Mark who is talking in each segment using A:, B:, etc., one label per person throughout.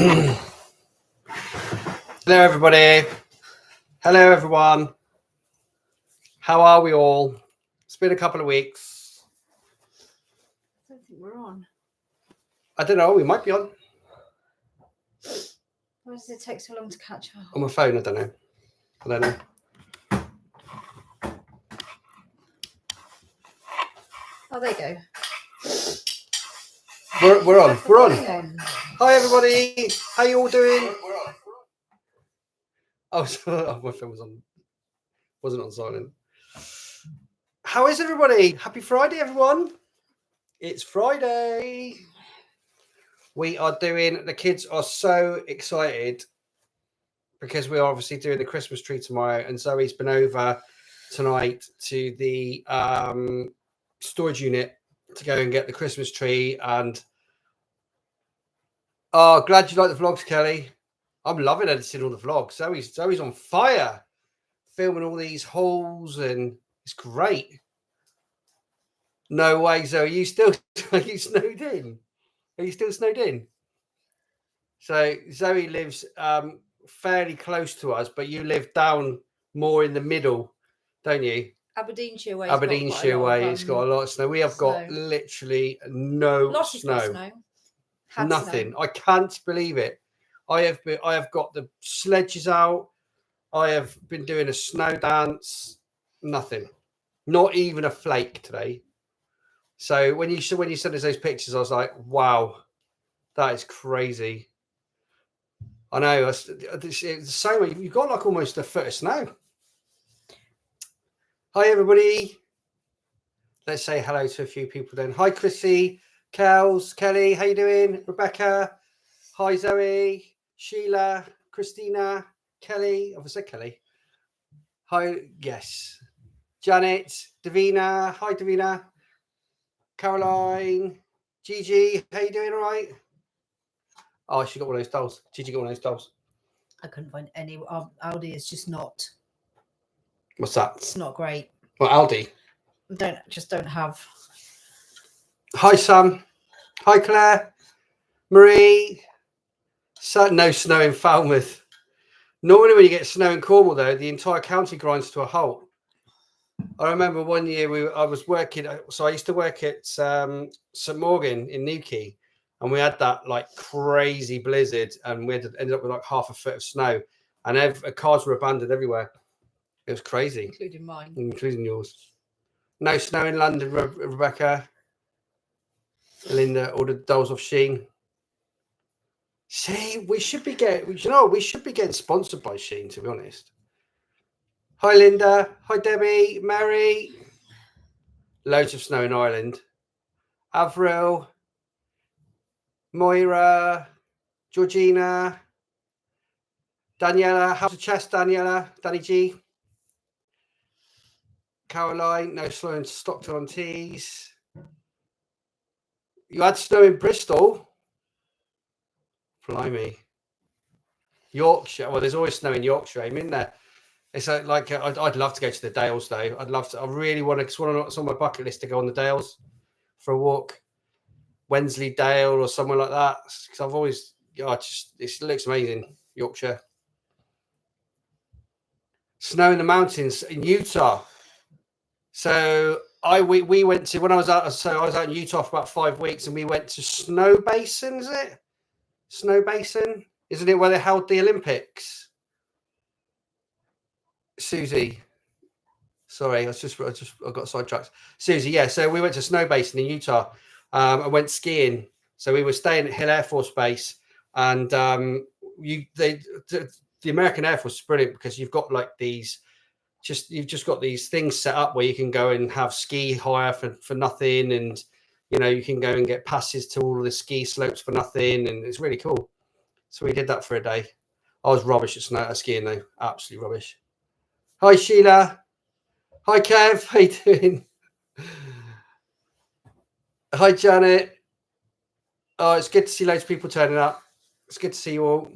A: Hello, everybody. Hello, everyone. How are we all? It's been a couple of weeks.
B: I don't think we're on.
A: I don't know. We might be on.
B: Why does it take so long to catch up?
A: On my phone, I don't know.
B: Oh, there you go.
A: We're on. We're on. Hi, everybody. How you all doing? We're on. Oh, my phone was on. Wasn't on silent. How is everybody? Happy Friday, everyone. It's Friday. We are doing, the kids are so excited because we're obviously doing the Christmas tree tomorrow, and Zoe's been over tonight to the storage unit to go and get the Christmas tree. And oh, glad you like the vlogs, Kelly. I'm loving editing all the vlogs. Zoe's on fire, filming all these hauls, and it's great. No way, Zoe. Are you snowed in? Are you still snowed in? So Zoe lives fairly close to us, but you live down more in the middle, don't you?
B: Aberdeenshire way.
A: Aberdeenshire way. It's got a lot of snow. We have got literally no snow. Nothing.
B: Snow.
A: I can't believe it. I have got the sledges out. I have been doing a snow dance. Nothing. Not even a flake today. So when you sent us those pictures, I was like, wow, that is crazy. I know. It's the same. You've got like almost a foot of snow. Hi, everybody. Let's say hello to a few people then. Hi, Chrissy, Kels, Kelly. How you doing? Rebecca. Hi, Zoe, Sheila, Christina, Kelly. I've said Kelly. Hi, yes. Janet, Davina. Hi, Davina. Caroline, Gigi. How you doing? All right? Oh, she got one of those dolls. Gigi got one of those dolls.
B: I couldn't find any. Aldi is just not.
A: What's that?
B: It's not great.
A: Well, Aldi.
B: Don't have.
A: Hi, Sam. Hi, Claire. Marie. No snow in Falmouth. Normally, when you get snow in Cornwall, though, the entire county grinds to a halt. I remember one year I was working. So I used to work at St Morgan in Newquay, and we had that like crazy blizzard, and we ended up with like half a foot of snow, and cars were abandoned everywhere. It was crazy,
B: including mine,
A: including yours. No snow in London, Rebecca. Linda ordered dolls off Shein. See, we should be getting sponsored by Shein, to be honest. Hi, Linda. Hi, Debbie. Mary. Loads of snow in Ireland. Avril. Moira. Georgina. Daniela. How's the chest, Daniela? Danny G. Caroline. No snow in Stockton on Tees. You had snow in Bristol. Blimey. Yorkshire. Well, there's always snow in Yorkshire, isn't there? It's like I'd love to go to the Dales, though. I'd love to. I really want to. It's on my bucket list to go on the Dales for a walk. Wensleydale or somewhere like that. Because I've always, it looks amazing. Yorkshire. Snow in the mountains in Utah. So we went to, when I was out. So I was out in Utah for about 5 weeks, and we went to Snow Basin. Is it Snow Basin? Isn't it where they held the Olympics? Susie, sorry, I got sidetracked. Susie, yeah. So we went to Snow Basin in Utah. I went skiing. So we were staying at Hill Air Force Base, and the American Air Force is brilliant because you've got like you've just got these things set up where you can go and have ski hire for nothing, and you can go and get passes to all of the ski slopes for nothing, and it's really cool. So we did that for a day. I was rubbish at skiing though, absolutely rubbish. Hi, Sheila. Hi, Kev. How you doing? Hi, Janet. Oh, it's good to see loads of people turning up. It's good to see you all.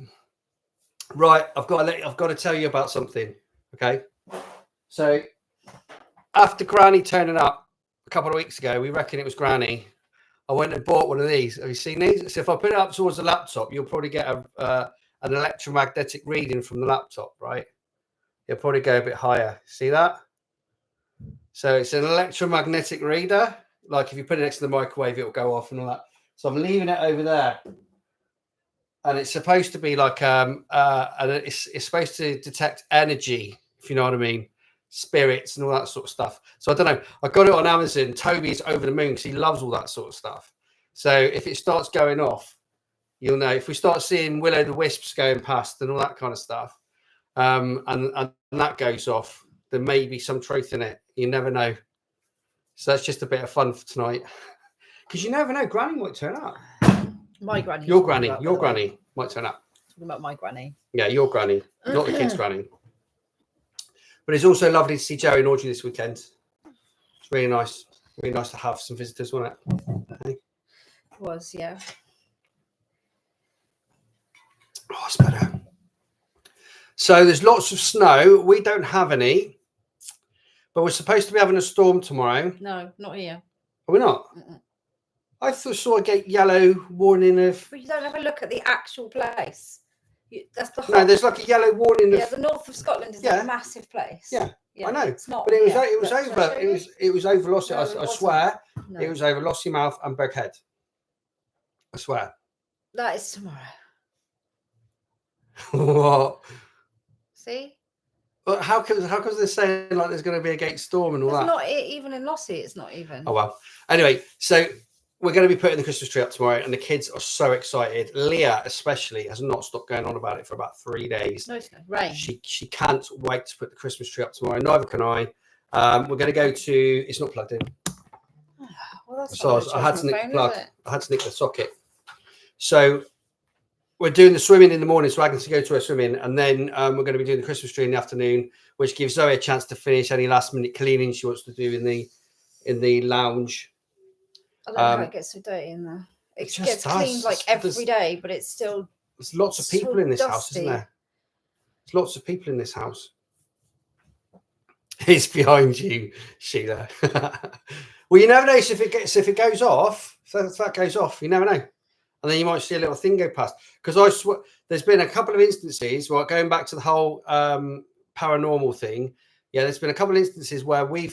A: Right, I've got to tell you about something. Okay. So after Granny turning up a couple of weeks ago, we reckon it was Granny. I went and bought one of these. Have you seen these? So if I put it up towards the laptop, you'll probably get an electromagnetic reading from the laptop, right? It'll probably go a bit higher. See that? So it's an electromagnetic reader. Like if you put it next to the microwave, it'll go off and all that. So I'm leaving it over there. And it's supposed to be like and it's supposed to detect energy, if you know what I mean, spirits and all that sort of stuff. So I don't know. I got it on Amazon. Toby's over the moon because he loves all that sort of stuff. So if it starts going off, you'll know. If we start seeing will-o'-the-wisps going past and all that kind of stuff, and that goes off, there may be some truth in it. You never know. So that's just a bit of fun for tonight. Because you never know. Granny might turn up.
B: My granny.
A: Your granny might turn up.
B: Talking about my granny.
A: Yeah, your granny, not the kid's granny. But it's also lovely to see Joey and Audrey this weekend. It's really nice. Really nice to have some visitors, wasn't it?
B: It was, yeah.
A: Oh, it's better. So there's lots of snow. We don't have any. But we're supposed to be having a storm tomorrow.
B: No, not here.
A: Are we not? I saw a yellow warning of.
B: But you don't have a look at the actual place. That's the
A: No, there's like a yellow warning of.
B: Yeah, the north of Scotland is a massive place.
A: Yeah, I know.
B: It's not.
A: But it was over. It was over Lossy.
B: No,
A: I swear,
B: no.
A: it was over Lossiemouth and Birkhead. I swear.
B: That is tomorrow.
A: What?
B: See?
A: But how comes they're saying like there's going to be a gate storm and all that?
B: It's not even in Lossy. It's not even.
A: Oh well. Anyway, so we're going to be putting the Christmas tree up tomorrow, and the kids are so excited. Leah, especially, has not stopped going on about it for about 3 days.
B: No, it's going to rain.
A: She can't wait to put the Christmas tree up tomorrow. Neither can I. We're going to go to. It's not plugged in.
B: Well, that's
A: So
B: not
A: I had to nick
B: phone,
A: the plug.
B: is it?
A: I had to nick the socket. So we're doing the swimming in the morning, so Agnes to go to her swimming, and then we're going to be doing the Christmas tree in the afternoon, which gives Zoe a chance to finish any last minute cleaning she wants to do in the lounge.
B: I don't know how it gets so dirty in there. It gets cleaned like every day, but it's still.
A: There's lots of people in this house, isn't there? There's lots of people in this house. It's behind you, Sheila. Well, you never know if it goes off. If that goes off, you never know. And then you might see a little thing go past. Because I swear, there's been a couple of instances, well, going back to the whole paranormal thing. Yeah, there's been a couple of instances where we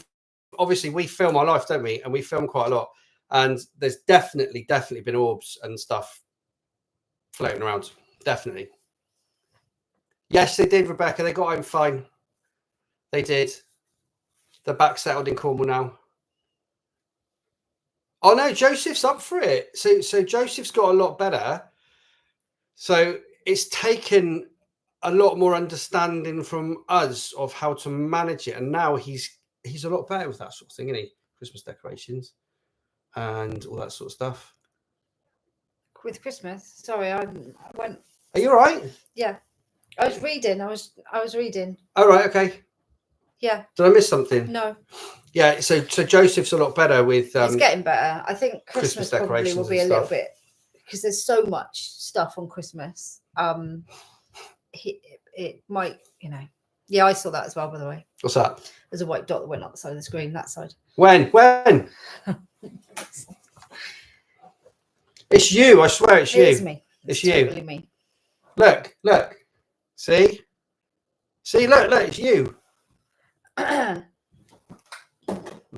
A: film our life, don't we? And we film quite a lot. And there's definitely been orbs and stuff floating around. Definitely. Yes, they did, Rebecca. They got home fine. They did. They're back settled in Cornwall now. Oh no, Joseph's up for it. So Joseph's got a lot better. So it's taken a lot more understanding from us of how to manage it, and now he's a lot better with that sort of thing, isn't he? Christmas decorations and all that sort of stuff.
B: With Christmas, sorry, I went.
A: Are you all right?
B: Yeah, I was reading. I was reading.
A: All right, okay.
B: Yeah.
A: Did I miss something?
B: No.
A: Yeah, so Joseph's a lot better with.
B: It's getting better. I think Christmas probably will be a little bit because there's so much stuff on Christmas. It might, Yeah, I saw that as well. By the way,
A: what's that?
B: There's a white dot that went up the side of the screen. That side.
A: When? It's you. I swear, it's you.
B: It is me.
A: It's you.
B: Totally me.
A: Look. See, look. It's you. I'm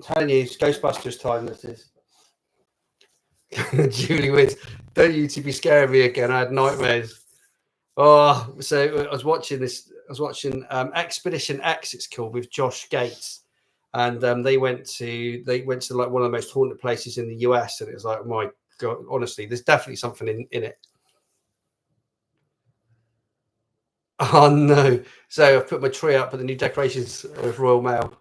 A: telling you, it's Ghostbusters time. This is. Julie wins. Don't you to be scaring me again. I had nightmares. Oh, so I was watching Expedition X. It's called, with Josh Gates, and they went to like one of the most haunted places in the US, and it was like, oh my God, honestly, there's definitely something in it. Oh no! So I've put my tree up, but the new decorations of Royal Mail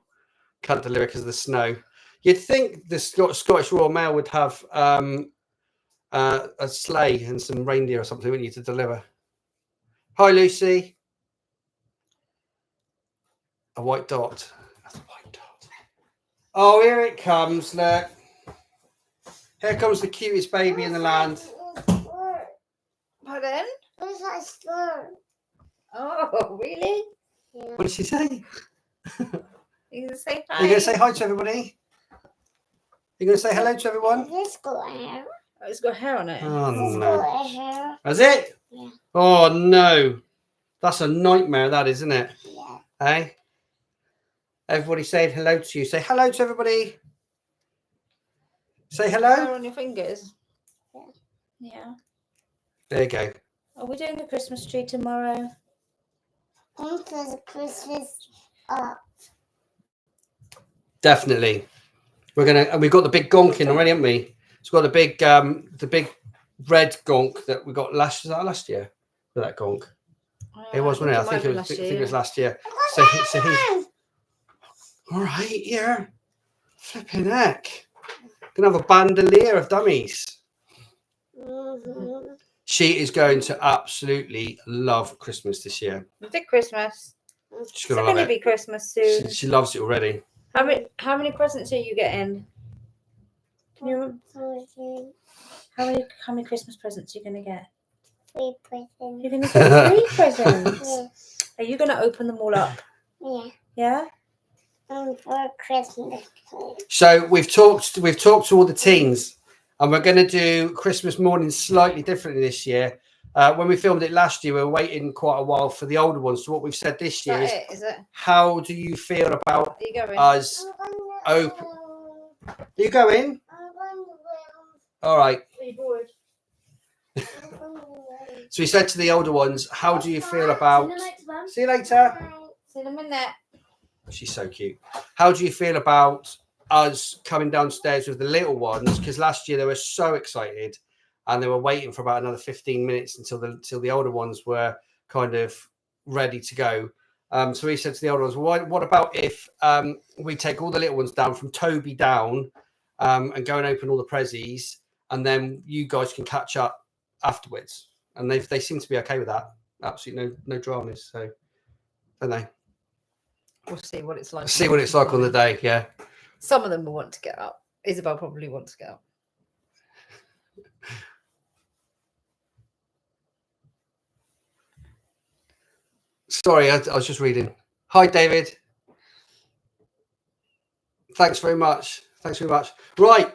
A: can't deliver because of the snow. You'd think the Scottish Royal Mail would have a sleigh and some reindeer or something, wouldn't you, to deliver? Hi, Lucy. A white dot. That's a white dot. Oh, here it comes. Look. Here comes the cutest baby in the land.
B: Pardon?
C: Where's that storm?
B: Oh, really?
C: Yeah.
A: What did she say?
B: You gonna say hi?
A: Are you going to say hi to everybody? You going to say hello to everyone?
B: It's got hair. Oh, it's got hair on it.
A: Oh,
B: It's
A: no.
B: got hair.
A: Has it?
B: Yeah.
A: Oh, no. That's a nightmare, that, isn't it?
B: Yeah.
A: Hey? Everybody saying hello to you. Say hello to everybody. Say hello.
B: Hair on your fingers. Yeah. Yeah.
A: There you go.
B: Are we doing the Christmas tree tomorrow? The Christmas up.
A: Definitely. We've got the big gonk in already, haven't we? It's got the big red gonk that we got last year. That gonk. It was, wasn't it? I think it was last year. So he's all right here. Flipping heck. Gonna have a bandolier of dummies. She is going to absolutely love Christmas this year.
B: Is it Christmas?
A: She's gonna love it.
B: Be Christmas soon.
A: She loves it already.
B: How many presents are you getting? Can you remember? How many Christmas presents are you gonna get? 3 presents. You're gonna get 3 presents. Yeah. Are you gonna open them all up? Yeah. Yeah. For Christmas.
A: So we've talked to all the teens, and we're going to do Christmas morning slightly differently this year. When we filmed it last year, we were waiting quite a while for the older ones. So what we've said this year
B: is it?
A: How do you feel about us open? Are you going? All right.
B: Are you bored?
A: So we said to the older ones, how do you feel about... See you later.
B: See you in a minute.
A: She's so cute. How do you feel about us coming downstairs with the little ones? Because last year they were so excited and they were waiting for about another 15 minutes until the older ones were kind of ready to go. So we said to the older ones, well, what about if we take all the little ones down from Toby down and go and open all the prezzies, and then you guys can catch up afterwards? And they seem to be okay with that. Absolutely no dramas. So, don't they?
B: We'll see what it's like.
A: See what it's like on the day, yeah.
B: Some of them will want to get up. Isabel probably wants to get up.
A: Sorry, I was just reading. Hi, David. Thanks very much. Thanks very much. Right.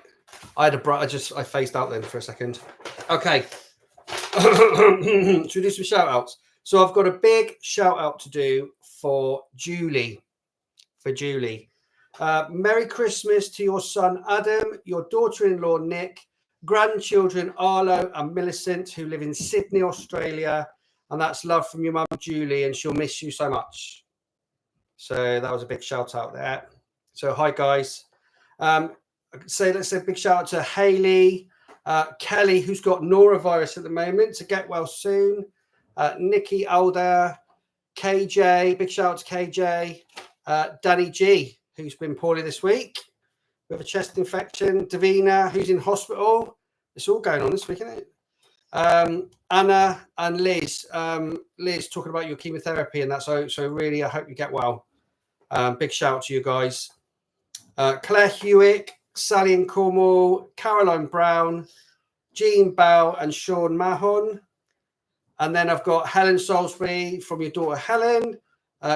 A: I phased out then for a second. Okay. Should we do some shout outs? So I've got a big shout out to do for Julie. Merry Christmas to your son Adam, your daughter-in-law Nick, grandchildren Arlo and Millicent, who live in Sydney, Australia, and that's love from your mum Julie, and she'll miss you so much. So that was a big shout out there. So hi guys. Let's say a big shout out to Hayley, Kelly, who's got norovirus at the moment, to get well soon. Nikki Alder, KJ, big shout out to KJ. Danny G, who's been poorly this week with a chest infection. Davina, who's in hospital. It's all going on this week, isn't it? Anna and Liz. Liz, talking about your chemotherapy and that. So really, I hope you get well. Big shout out to you guys. Claire Hewitt, Sally in Cornwall, Caroline Brown, Jean Bell, and Sean Mahon. And then I've got Helen Salisbury from your daughter Helen.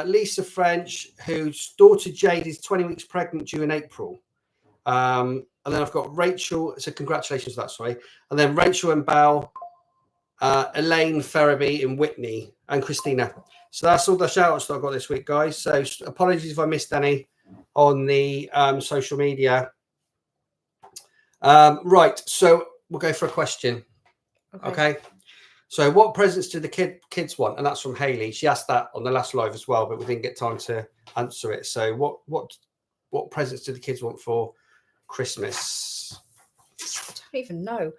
A: Lisa French, whose daughter Jade is 20 weeks pregnant due in April. And then I've got Rachel. So congratulations for that, sorry. And then Rachel and Belle, Elaine Ferraby in Whitney, and Christina. So that's all the shout outs that I've got this week, guys. So apologies if I missed any on the social media. Right. So we'll go for a question. Okay. So what presents do the kids want? And that's from Hayley. She asked that on the last live as well, but we didn't get time to answer it. So what presents do the kids want for Christmas?
B: I don't even know.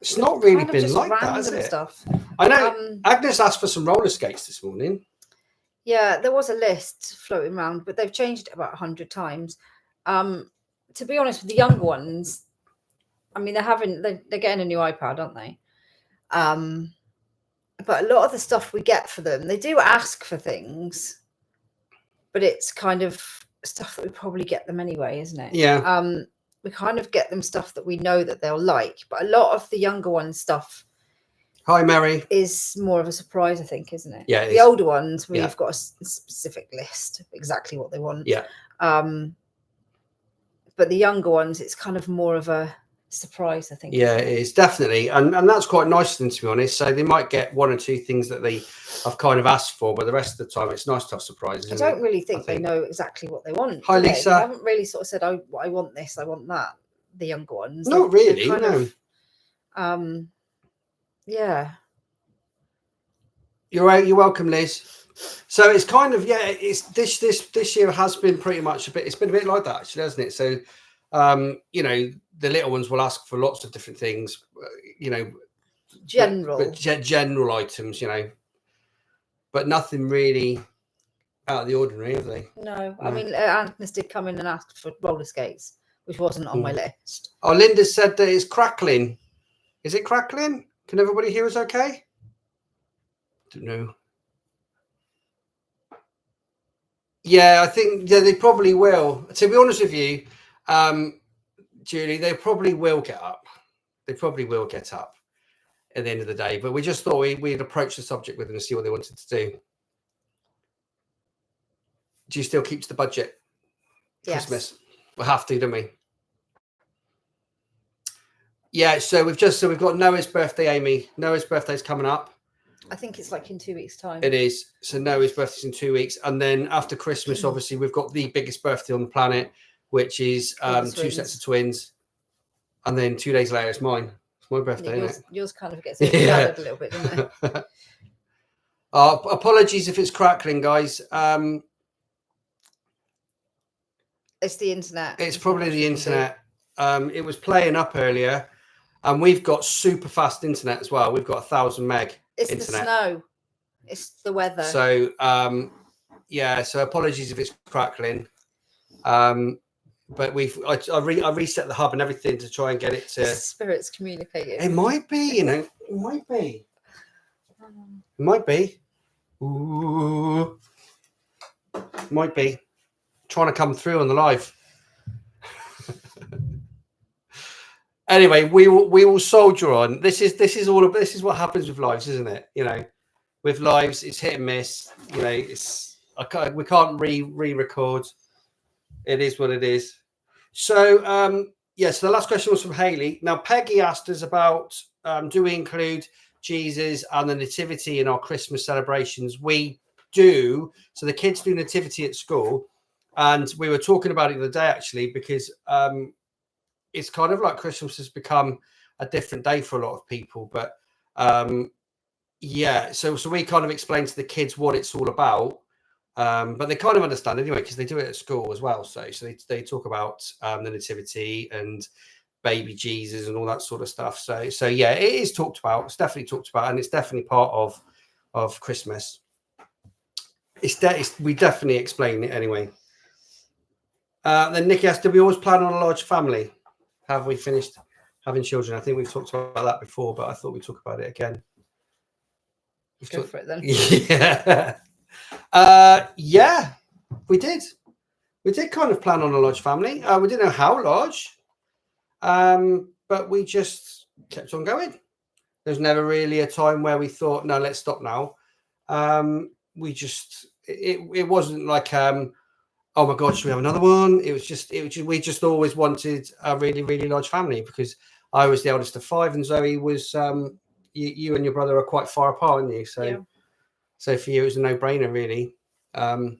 A: It's not really been like that, has it? Stuff. I know Agnes asked for some roller skates this morning.
B: Yeah, there was a list floating around, but they've changed it about 100 times. To be honest, with the young ones, I mean, they're getting a new iPad, aren't they? But a lot of the stuff we get for them, they do ask for things, but it's kind of stuff that we probably get them anyway, isn't it?
A: Yeah.
B: We kind of get them stuff that we know that they'll like, but a lot of the younger ones stuff.
A: Hi, Mary.
B: Is more of a surprise, I think, isn't it?
A: Yeah.
B: The older ones, we've got a specific list of exactly what they want.
A: Yeah.
B: But But the younger ones, it's kind of more of a surprise, I think.
A: Yeah, it is definitely, and that's quite nice of them, to be honest. So they might get one or two things that they have kind of asked for, but the rest of the time, it's nice to have surprises.
B: I don't really think they know exactly what they want.
A: Hi, Lisa.
B: They haven't really sort of said, "Oh, I want this, I want that." The younger ones,
A: not really. No.
B: Yeah.
A: You're welcome, Liz. So it's kind of it's this year has been pretty much a bit. It's been a bit like that, actually, hasn't it? So, you know, the little ones will ask for lots of different things, you know,
B: general
A: items, you know, but nothing really out of the ordinary, have they?
B: No. I mean, Agnes did come in and ask for roller skates, which wasn't on my list.
A: Oh, Linda said that it's crackling. Is it crackling? Can everybody hear us okay? Don't know. Yeah, I think they probably will. To be honest with you, Julie, they probably will get up. They probably will get up at the end of the day. But we just thought we'd approach the subject with them and see what they wanted to do. Do you still keep to the budget?
B: Yes.
A: Christmas. We'll have to, don't we? Yeah, so we've got Noah's birthday, Amy. Noah's birthday's coming up.
B: I think it's like in 2 weeks' time.
A: It is. So Noah's birthday's in 2 weeks. And then after Christmas, obviously, we've got the biggest birthday on the planet, which is 2 sets of twins. And then 2 days later, it's mine. It's my birthday, isn't it?
B: Yours kind of gets overshadowed a little bit, doesn't it?
A: Apologies if it's crackling, guys.
B: It's the internet.
A: It's probably the internet. It was playing up earlier. And we've got super fast internet as well. We've got 1,000 meg.
B: It's
A: internet.
B: The snow. It's the weather.
A: So yeah. So apologies if it's crackling. But I reset the hub and everything to try and get it to.
B: Spirits communicating.
A: It might be, you know. It might be. It might be. Ooh. Might be. Trying to come through on the live. Anyway, we will soldier on. This is what happens with lives, isn't it? You know, with lives, it's hit and miss. You know, we can't re-record. It is what it is. So yes, the last question was from Haley. Now, Peggy asked us about do we include Jesus and the Nativity in our Christmas celebrations? We do. So the kids do Nativity at school, and we were talking about it the other day actually because. It's kind of like Christmas has become a different day for a lot of people, but yeah. So we kind of explain to the kids what it's all about, but they kind of understand anyway because they do it at school as well. So they talk about the Nativity and baby Jesus and all that sort of stuff. So yeah, it is talked about. It's definitely talked about, and it's definitely part of Christmas. We definitely explain it anyway. Then Nikki asked, do we always plan on a large family? Have we finished having children? I think we've talked about that before, but I thought we'd talk about it again.
B: Go for it then.
A: Yeah. Yeah, we did. We did kind of plan on a large family. We didn't know how large, but we just kept on going. There's never really a time where we thought, no, let's stop now. We just, it wasn't like, oh my God, should we have another one? It was just we just always wanted a really, really large family because I was the eldest of 5 and Zoe was, you and your brother are quite far apart, aren't you? So, yeah. So for you, it was a no-brainer, really. And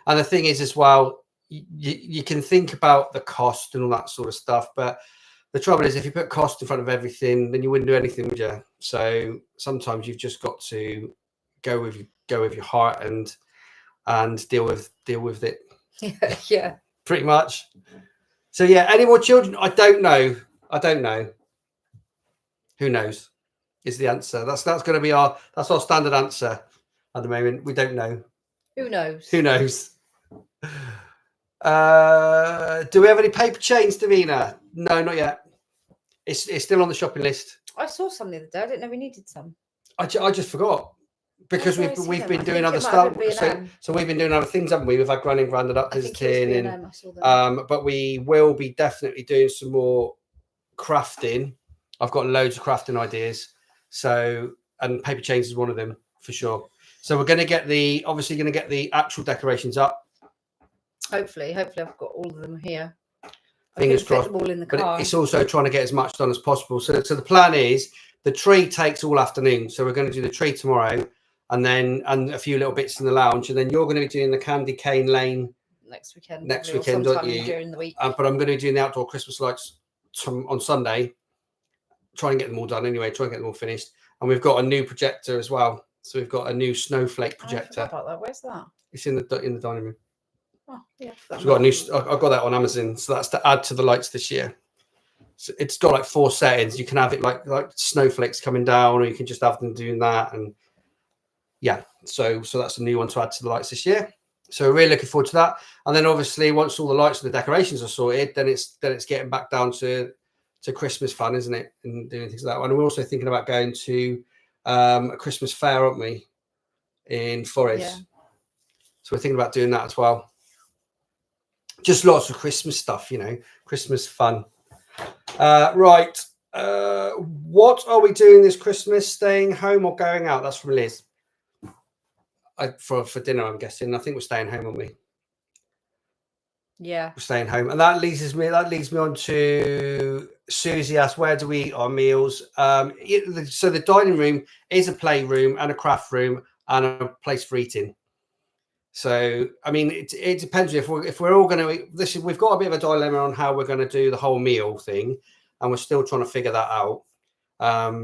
A: the thing is as well, you can think about the cost and all that sort of stuff, but the trouble is if you put cost in front of everything, then you wouldn't do anything, would you? So sometimes you've just got to go with your heart and deal with it.
B: Yeah,
A: pretty much. So yeah, any more children? I don't know. Who knows is the answer. That's going to be our standard answer at the moment. We don't know.
B: Who knows?
A: Do we have any paper chains, Davina? No, not yet. It's still on the shopping list.
B: I saw some the other day. I didn't know we needed some.
A: I just forgot. Because we've been doing other stuff, so we've been doing other things, haven't we? We've had Granny and Grandad up visiting, and but we will be definitely doing some more crafting. I've got loads of crafting ideas, so and paper chains is one of them for sure. So we're going to get the actual decorations up.
B: Hopefully I've got all of them here.
A: Fingers crossed.
B: Fit them all in the
A: but
B: car.
A: it's also trying to get as much done as possible. So the plan is the tree takes all afternoon. So we're going to do the tree tomorrow, and a few little bits in the lounge, and then you're going to be doing the candy cane lane
B: next weekend.
A: Next weekend, don't you?
B: During the week.
A: But I'm going to be doing the outdoor Christmas lights on Sunday. Try and get them all done anyway. Try and get them all finished. And we've got a new projector as well. So we've got a new snowflake projector.
B: I forgot about that. Where's that?
A: It's in the dining room.
B: Oh, yeah.
A: So we've got a new. I got that on Amazon. So that's to add to the lights this year. So it's got like 4 settings. You can have it like snowflakes coming down, or you can just have them doing that. And yeah, so that's a new one to add to the lights this year. So we're really looking forward to that. And then obviously once all the lights and the decorations are sorted, then it's getting back down to Christmas fun, isn't it? And doing things like that. And we're also thinking about going to a Christmas fair, aren't we? In Forest.
B: Yeah.
A: So we're thinking about doing that as well. Just lots of Christmas stuff, Christmas fun. Right. What are we doing this Christmas? Staying home or going out? That's from Liz. For dinner, I'm guessing. I think we're staying home, aren't we?
B: Yeah,
A: we're staying home, and that leads me on to Susie asked, where do we eat our meals? So the dining room is a playroom and a craft room and a place for eating. So I mean, it depends if we're all going to. We've got a bit of a dilemma on how we're going to do the whole meal thing, and we're still trying to figure that out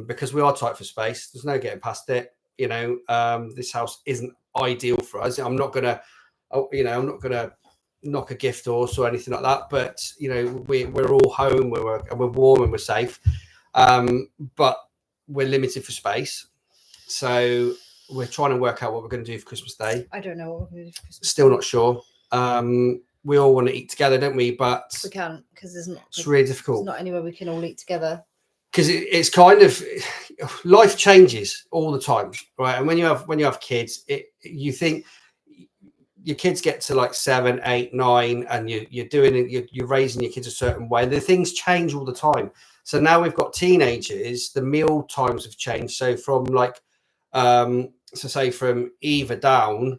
A: because we are tight for space. There's no getting past it. This house isn't ideal for us. I'm not gonna knock a gift horse or anything like that. But we're all home. We're warm and we're safe. But we're limited for space. So we're trying to work out what we're going to do for Christmas Day.
B: I don't know what we're going to do for Christmas.
A: Still not sure. We all want to eat together, don't we? But
B: we can't because
A: it's really difficult.
B: There's not anywhere we can all eat together.
A: Because it's kind of life changes all the time, right? And when you have kids, you think your kids get to like 7, 8, 9, and you're raising your kids a certain way. The things change all the time. So now we've got teenagers. The meal times have changed. So from from Eva down,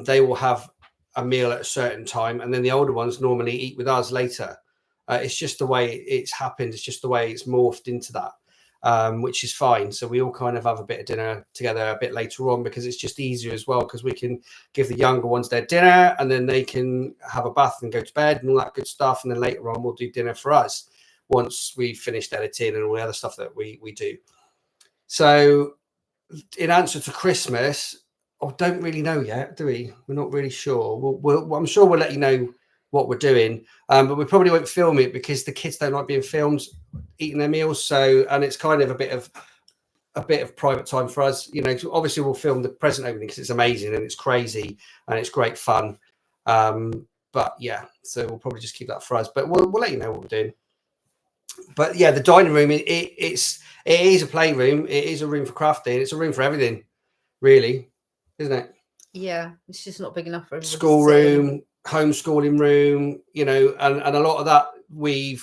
A: they will have a meal at a certain time, and then the older ones normally eat with us later. It's just the way it's happened. It's just the way it's morphed into that, which is fine. So we all kind of have a bit of dinner together a bit later on because it's just easier as well, because we can give the younger ones their dinner and then they can have a bath and go to bed and all that good stuff. And then later on, we'll do dinner for us once we've finished editing and all the other stuff that we do. So in answer to Christmas, I don't really know yet, do we? We're not really sure. I'm sure we'll let you know what we're doing, but we probably won't film it because the kids don't like being filmed eating their meals. So, and it's kind of a bit of private time for us. Obviously we'll film the present opening because it's amazing and it's crazy and it's great fun. But yeah, so we'll probably just keep that for us. But we'll let you know what we're doing. But yeah, the dining room it is a playroom. It is a room for crafting. It's a room for everything, really, isn't it?
B: Yeah, it's just not big enough for everybody.
A: Schoolroom, homeschooling room, and a lot of that we're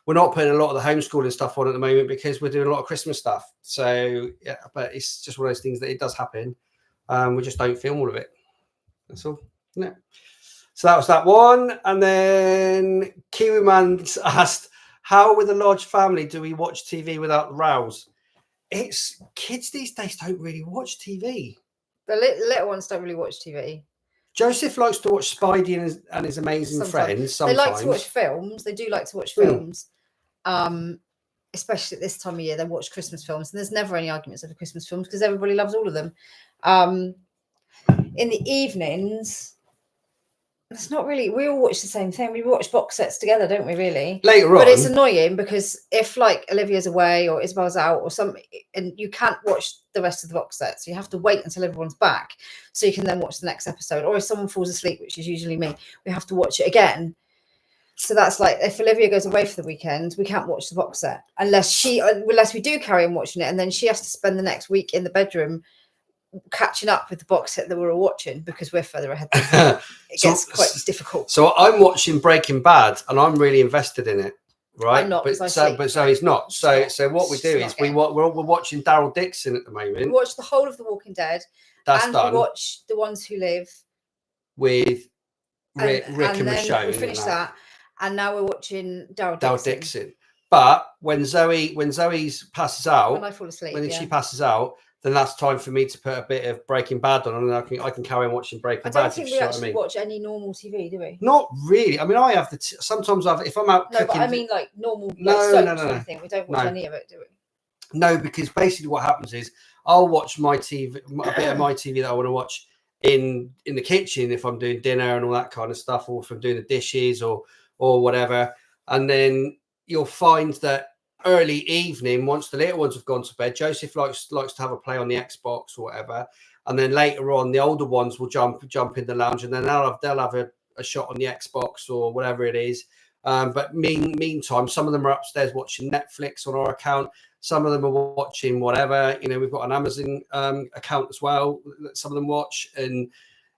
A: not putting a lot of the homeschooling stuff on at the moment because we're doing a lot of Christmas stuff. So yeah, but it's just one of those things that it does happen. We just don't film all of it. That's all. No. So that was that one. And then Kiwi Man asked, how with a large family do we watch TV without rows? It's kids these days don't really watch TV.
B: The little ones don't really watch TV.
A: Joseph likes to watch Spidey and his amazing friends. Sometimes.
B: They like to watch films. They do like to watch films. Especially at this time of year, they watch Christmas films. And there's never any arguments over Christmas films because everybody loves all of them. In the evenings, it's not really, we all watch the same thing. We watch box sets together, don't we, really?
A: Later on.
B: But it's annoying because if like Olivia's away or Isabel's out or something, and you can't watch the rest of the box set. So you have to wait until everyone's back so you can then watch the next episode. Or if someone falls asleep, which is usually me, we have to watch it again. So that's like, if Olivia goes away for the weekend, we can't watch the box set unless we do carry on watching it. And then she has to spend the next week in the bedroom catching up with the box set that we're all watching because we're further ahead. It gets quite difficult. So
A: I'm watching Breaking Bad and I'm really invested in it, right?
B: I'm not,
A: but Zoe's not. So what we do is we're watching Daryl Dixon at the moment.
B: We watch the whole of The Walking Dead.
A: That's done.
B: We watch The Ones Who Live
A: with Rick and
B: then
A: Michonne.
B: we finish that. And now we're watching
A: Daryl Dixon. But when Zoe's passes out,
B: when I fall asleep,
A: when she passes out, then that's time for me to put a bit of Breaking Bad on, and I can carry on watching Breaking Bad.
B: I don't think we actually watch any normal TV, do we?
A: Not really. I mean, I have sometimes if I'm out cooking.
B: But I mean, like normal,
A: no.
B: Anything. We don't watch any of it, do we?
A: No, because basically what happens is I'll watch my TV, a bit of my TV that I want to watch in the kitchen if I'm doing dinner and all that kind of stuff, or if I'm doing the dishes or whatever, and then you'll find that early evening, once the little ones have gone to bed, Joseph likes to have a play on the Xbox or whatever, and then later on the older ones will jump in the lounge, and then they'll have a shot on the Xbox or whatever it is. But meantime, some of them are upstairs watching Netflix on our account. Some of them are watching whatever. You know, we've got an Amazon account as well that some of them watch, and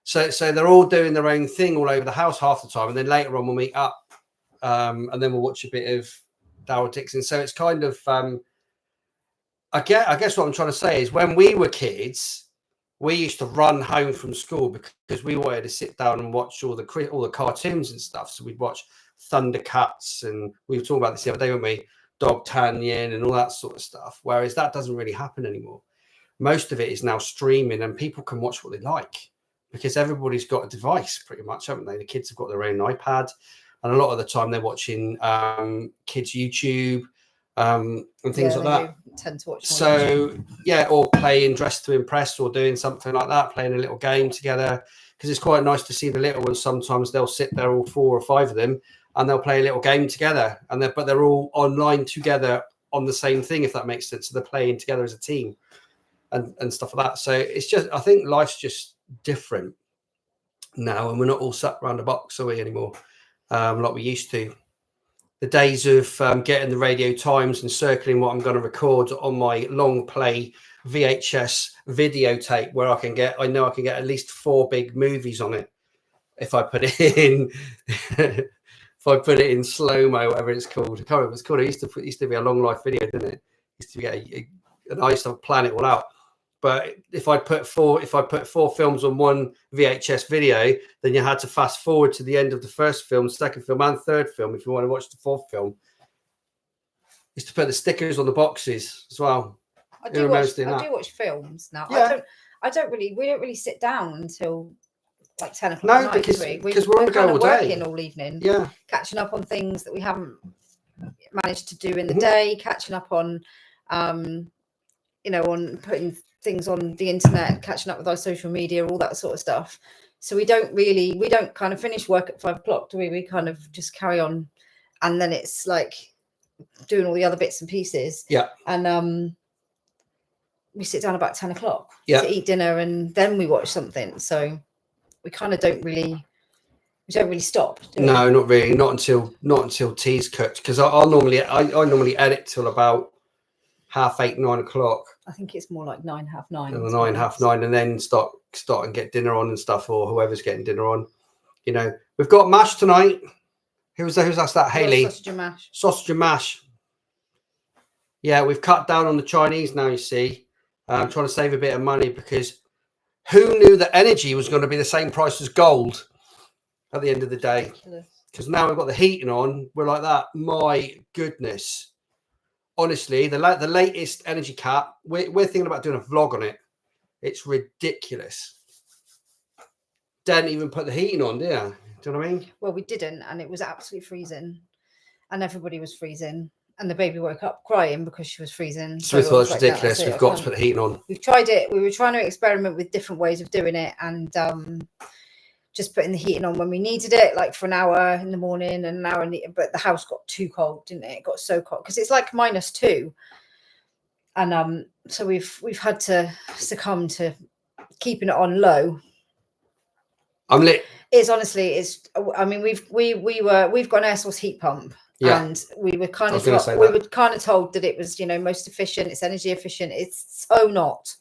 A: so they're all doing their own thing all over the house half the time, and then later on we'll meet up. And then we'll watch a bit of Daryl Dixon. So it's kind of, I guess what I'm trying to say is when we were kids, we used to run home from school because we wanted to sit down and watch all the cartoons and stuff. So we'd watch Thundercats, and we were talking about this the other day, weren't we? Dogtanian and all that sort of stuff. Whereas that doesn't really happen anymore. Most of it is now streaming, and people can watch what they like because everybody's got a device pretty much, haven't they? The kids have got their own iPad. And a lot of the time they're watching kids' YouTube and things like that.
B: Tend to watch.
A: So or playing Dress to Impress or doing something like that, playing a little game together. Because it's quite nice to see the little ones. Sometimes they'll sit there, all 4 or 5 of them, and they'll play a little game together. And they're all online together on the same thing, if that makes sense. So they're playing together as a team and stuff like that. So it's just, I think life's just different now, and we're not all sat around a box, are we, anymore? Like we used to. The days of getting the Radio Times and circling what I'm going to record on my long play VHS videotape, where I know I can get at least 4 big movies on it if I put it in if I put it in slow-mo, whatever it's called. I can't remember what it's called. It used to be a long life video, didn't it? Used to be and I used to plan it all out. But if I put 4 films on one VHS video, then you had to fast forward to the end of the first film, second film, and third film if you want to watch the 4th film. Used to put the stickers on the boxes as well.
B: I do watch films now.
A: Yeah.
B: We don't really sit down until like 10 o'clock.
A: No, because we're on the go all day,
B: working all evening.
A: Yeah,
B: catching up on things that we haven't managed to do in the day, catching up on, on putting things on the internet, catching up with our social media, all that sort of stuff. So we don't kind of finish work at 5 o'clock, do we? We kind of just carry on, and then it's like doing all the other bits and pieces.
A: Yeah.
B: And we sit down about 10 o'clock to eat dinner, and then we watch something. So we kind of don't really stop.
A: No, not really. Not until tea's cooked, because I normally edit till about 8:30, 9 o'clock.
B: I think it's more like 9, half 9.
A: And 9, half 9, and then start and get dinner on and stuff, or whoever's getting dinner on. You know, we've got mash tonight. Who's that? Haley. Sausage and mash. Yeah, we've cut down on the Chinese now. You see, I'm trying to save a bit of money, because who knew that energy was going to be the same price as gold at the end of the day? Because now we've got the heating on, we're like that. My goodness. Honestly, the latest energy cap, we're thinking about doing a vlog on it. It's ridiculous. Didn't even put the heating on, do you? Do you know what I mean?
B: Well, we didn't, and it was absolutely freezing, and everybody was freezing, and the baby woke up crying because she was freezing.
A: So we thought it's ridiculous. We've got to put the heating on.
B: We've tried it. We were trying to experiment with different ways of doing it, and just putting the heating on when we needed it, like for an hour in the morning and an hour but the house got too cold, didn't it? It got so cold because it's like -2, and so we've had to succumb to keeping it on low.
A: I'm lit.
B: It's honestly, I mean, we've got an air source heat pump, and we were kind of told that it was, most efficient. It's energy efficient. It's so not.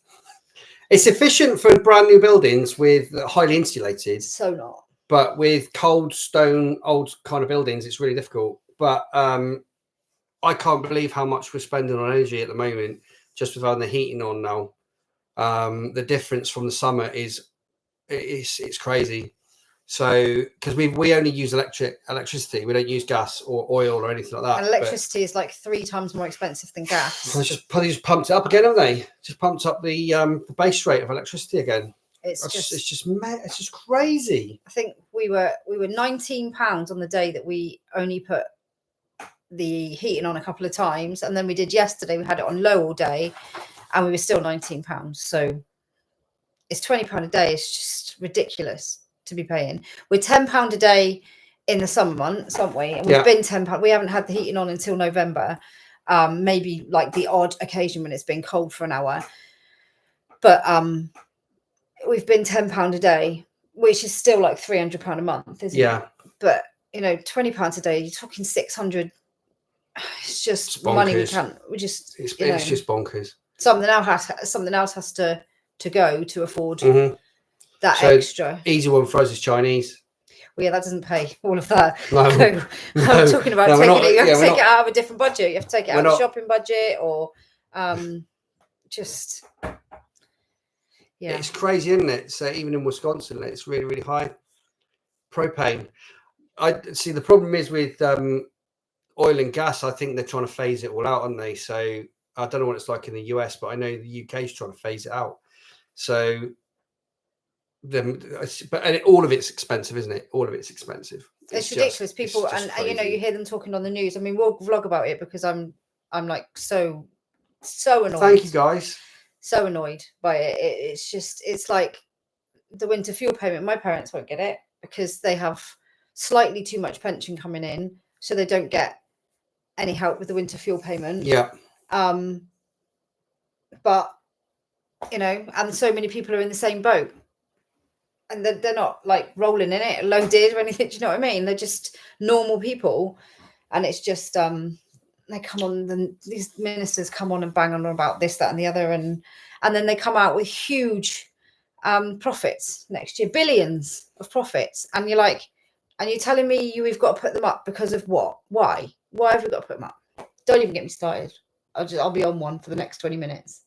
A: It's efficient for brand new buildings with highly insulated.
B: So not.
A: But with cold stone, old kind of buildings, it's really difficult. But I can't believe how much we're spending on energy at the moment, just with having the heating on now. The difference from the summer it's crazy. So because we only use electricity, we don't use gas or oil or anything like that.
B: And electricity is like 3 times more expensive than gas.
A: They just pumped it up again, haven't they? Just pumped up the base rate of electricity again. It's just crazy.
B: I think we were £19 on the day that we only put the heating on a couple of times, and then we did yesterday. We had it on low all day, and we were still £19. So it's £20 a day. It's just ridiculous to be paying. We're £10 a day in the summer months, aren't we? And we've been £10. We haven't had the heating on until November. Maybe like the odd occasion when it's been cold for an hour, but we've been £10 a day, which is still like £300 a month, isn't it? But you know, £20 a day, you're talking 600. It's just money we can't. We just
A: it's just bonkers.
B: Something else has to go to afford that extra.
A: Easy one for us is Chinese.
B: Well, yeah, that doesn't pay all of that.
A: No,
B: I'm talking about taking it. You have to take it out of a different budget. You have to take it out of the shopping budget, or just. Yeah.
A: It's crazy, isn't it? So even in Wisconsin, it's really, really high. Propane. I see the problem is with oil and gas. I think they're trying to phase it all out, aren't they? So I don't know what it's like in the US, but I know the UK is trying to phase it out. So all of it's expensive, isn't it? All of it's expensive.
B: It's ridiculous. People, and you know, you hear them talking on the news. I mean, we'll vlog about it because I'm like so annoyed.
A: Thank you, guys.
B: So annoyed by it. It's like the winter fuel payment. My parents won't get it because they have slightly too much pension coming in, so they don't get any help with the winter fuel payment.
A: Yeah.
B: But you know, and so many people are in the same boat, and they're not like rolling in it, loaded or anything. Do you know what I mean? They're just normal people, and it's just they come on, these ministers come on and bang on about this, that, and the other, and then they come out with huge profits next year, billions of profits, and you're like, and you're telling me we've got to put them up because of what? Why have we got to put them up? Don't even get me started. I'll be on one for the next 20 minutes.